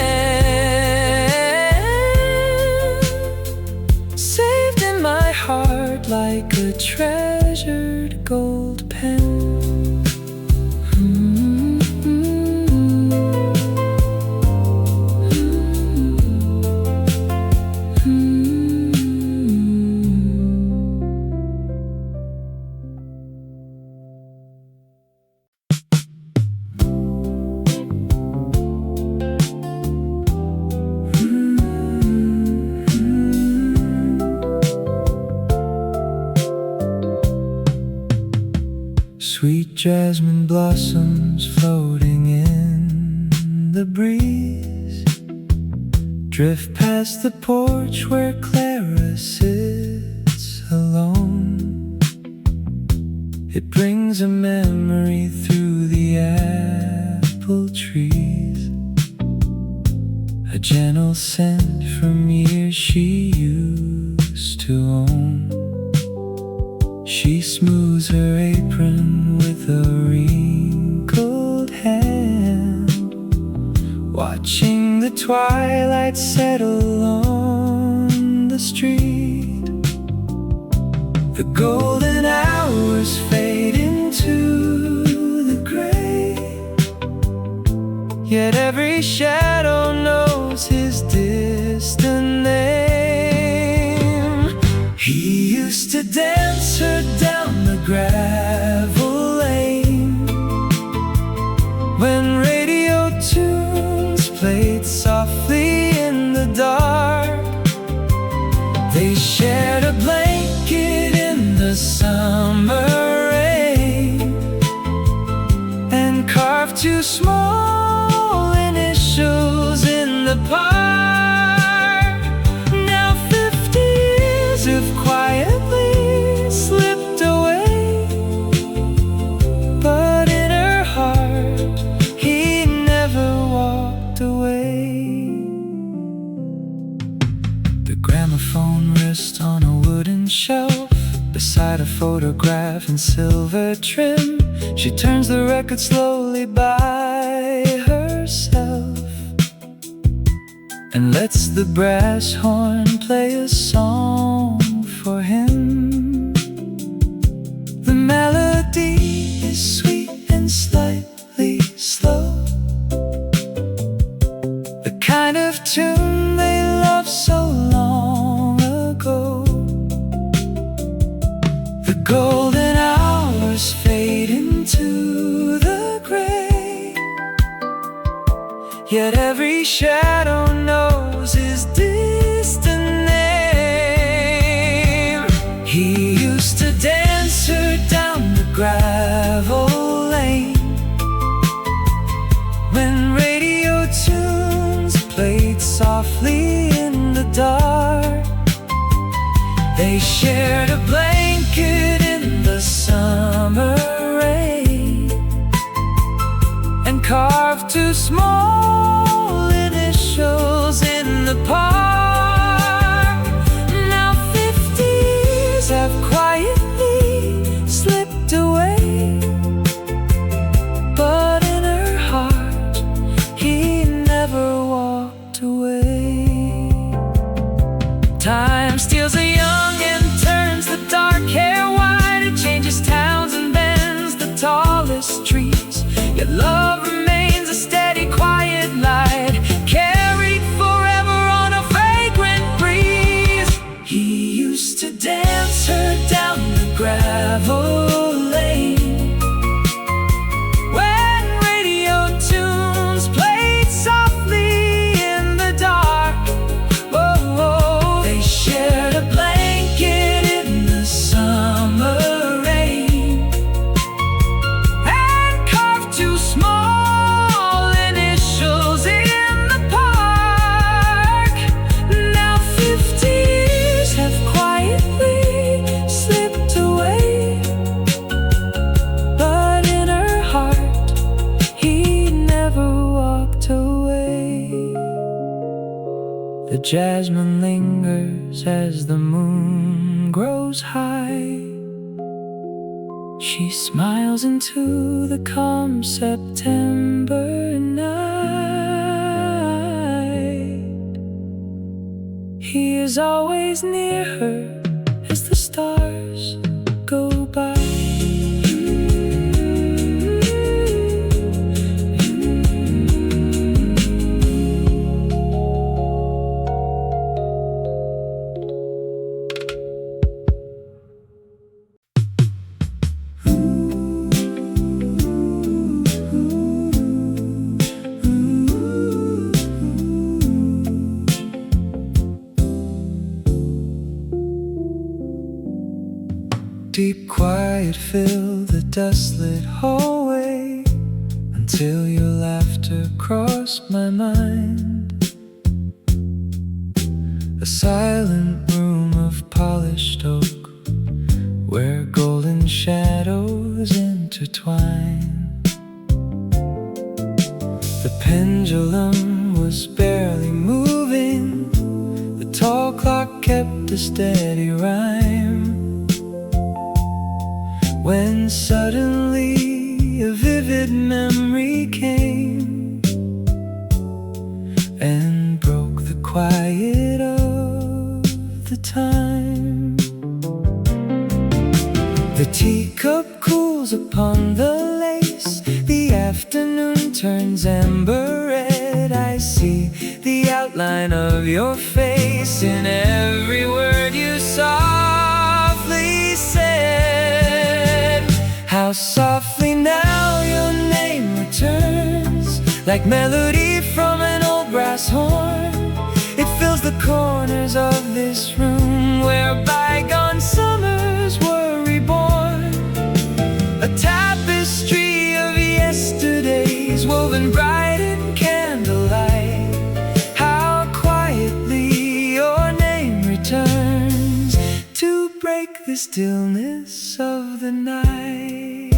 saved in my heart like a treasured gold pen. Sweet jasmine blossoms floating in the breeze drift past the porch where Clara sits alone. It brings a memory through the apple trees, a gentle scent from years she used to own. She smooths her apron with a wrinkled hand, watching the twilight settle on the street. The golden hours fade into the gray, yet every shadow knows his distant name. He used to dance her down the gravel lane when radio tunes played softly in the dark. They shared a blanket in the summer rain and carved 2 small initials in the park. Now 50 years have quietly slipped away, but in her heart he never walked away. The gramophone rests on a wooden shelf beside a photograph in silver trim. She turns the record slowly by herself and lets the brass horn play a song for him. The melody is sweet and slightly slow, the kind of tune they loved so long ago. The golden hours fade into yet every shadow knows his distant name. He used to dance her down the gravel lane when radio tunes played softly in the dark. They shared a blanket in the summer rain and carved two small initials in the park. Now 50 years have quietly slipped away, but in her heart he never walked away. Time steals a young and turns the dark hair white. It changes towns and bends the tallest trees, yet love remains a steady, quiet light, carried forever on a fragrant breeze. He used to dance her down the gravel lane when radio tunes played softly in the dark. Oh, they shared a blanket in the summer rain and carved two small initials in the park. Now 50 years have quietly slipped away, but in her heart he never walked away. The jasmine lingers as the moon grows high. She smiles into the calm September night. He is always near her as the stars go by. Deep quiet filled the dust-lit hallway until your laughter crossed my mind. A silent room of polished oak where golden shadows intertwine. The pendulum was barely moving, the tall clock kept a steady rhyme, when suddenly a vivid memory came and broke the quiet of the time. The teacup cools upon the lace, the afternoon turns amber red. I see the outline of your face in every word you softly said. How softly now your name returns, like melody from an old brass horn. It fills the corners of this room where bygone summers were reborn. A tapestry of yesterdays woven bright in candlelight. How quietly your name returns to break the stillness of the night.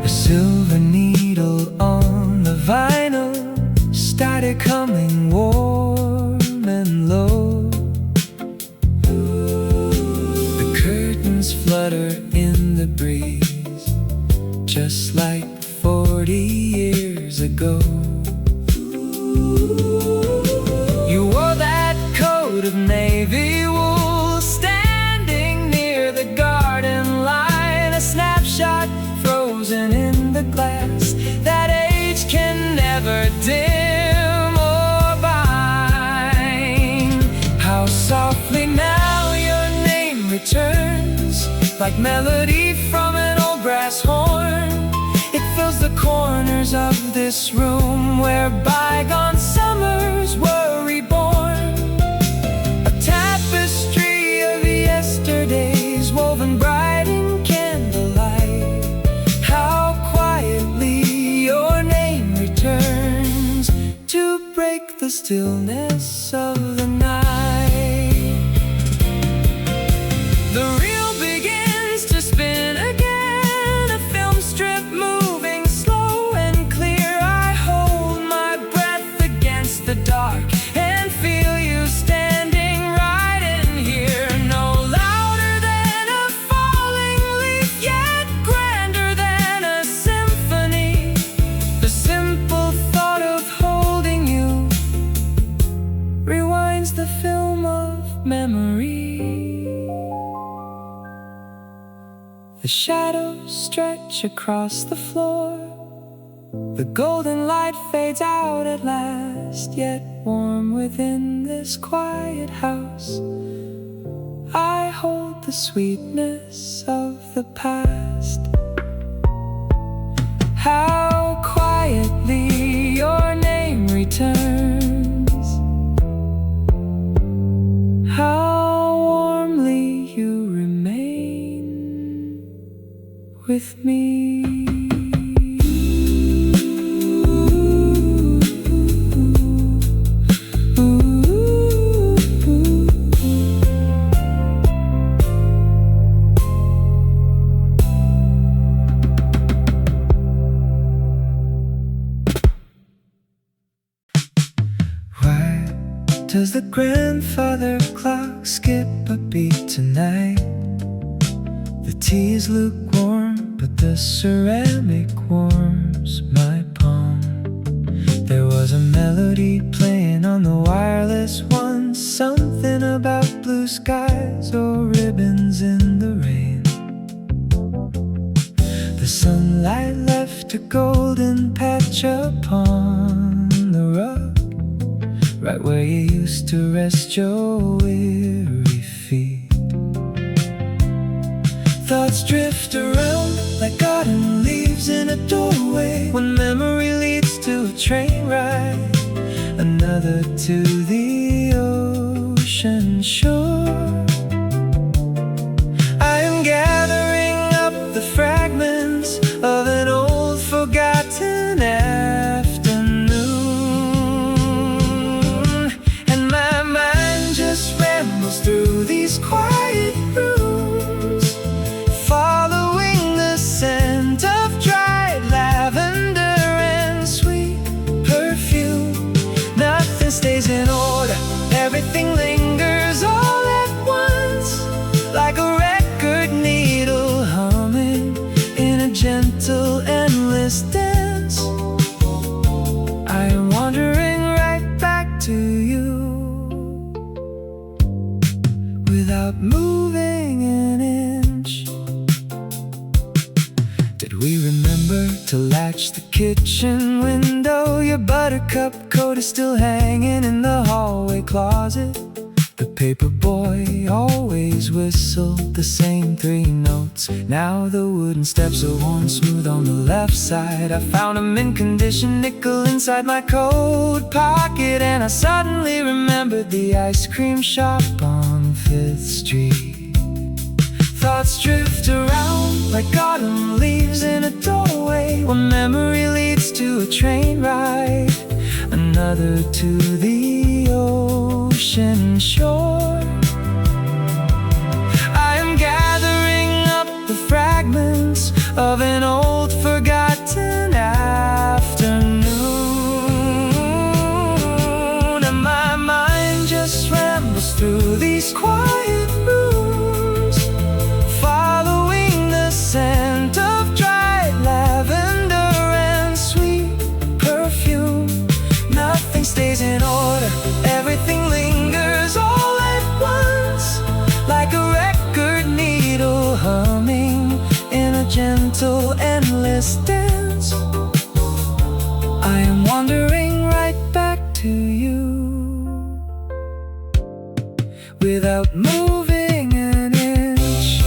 A silver needle on the vinyl started coming warm and low. The curtains flutter in the breeze, just like 40 years ago. You wore that coat of navy wool, standing near the garden line, a snapshot frozen in the glass that age can never dim or bind. How softly now your name returns, like melody from an old brass horn. It fills the corners of this room where bygone summers were reborn. A tapestry of yesterdays woven bright in candlelight. How quietly your name returns to break the stillness of the night. The reel begins to spin again, a film strip moving slow and clear. I hold my breath against the dark and feel you standing right in here. No louder than a falling leaf, yet grander than a symphony. The simple thought of holding you rewinds the film of memory. The shadows stretch across the floor. The golden light fades out at last, yet warm within this quiet house. I hold the sweetness of the past. How quietly your name returns. How warmly you remain with me. Why does the grandfather clock skip a beat tonight? The tea is lukewarm, but the ceramic warms my palm. There was a melody playing on the wireless once, something about blue skies or ribbons in the rain. The sunlight left a golden patch upon the rug, right where you used to rest your weary feet. Thoughts drift around like autumn leaves in a doorway. One memory leads to a train ride, another to the ocean shore. I am gathering up the fragments of an old forgotten afternoon, and my mind just rambles through these quiet rooms, following the scent of dried lavender and sweet perfume. Nothing stays in order, everything lingers all at once, like a record needle humming in a gentle, endless dance. I am wandering right back to you, without moving an inch. Did we remember to latch the kitchen window? Your buttercup coat is still hanging in the hallway closet. The paper boy always whistled the same 3 notes. Now the wooden steps are worn smooth on the left side. I found a mint-condition nickel inside my coat pocket, and I suddenly remembered the ice cream shop on 5th Street. Thoughts drift around like autumn leaves in a doorway. One memory leads to a train ride, another to the ocean shore. I am gathering up the fragments of an old forgotten afternoon, and my mind just rambles through these quiet rooms, following the scent of dried lavender and sweet perfume. Nothing stays in order, everything lingers all at once, like a record needle humming in a gentle, endless dance. I am wandering right back to you, without moving an inch.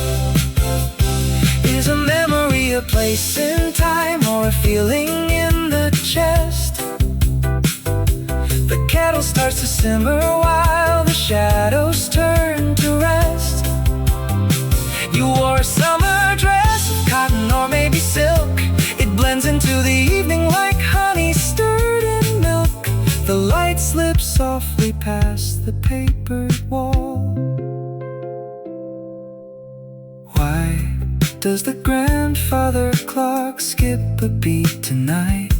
Is a memory a place in time or a feeling in the chest. The kettle starts to simmer while the shadows turn to rest. You wore a summer dress of cotton or maybe silk. It blends into the evening like honey stirred in milk. The light slips softly past the papered wall. Why does the grandfather clock skip a beat tonight?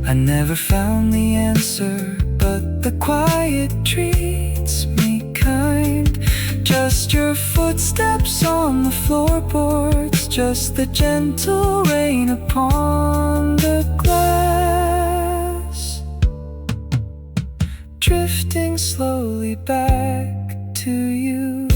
I never found the answer, but the quiet treats me kind. Just your footsteps on the floorboards, just the gentle rain upon the glass, drifting slowly back to you.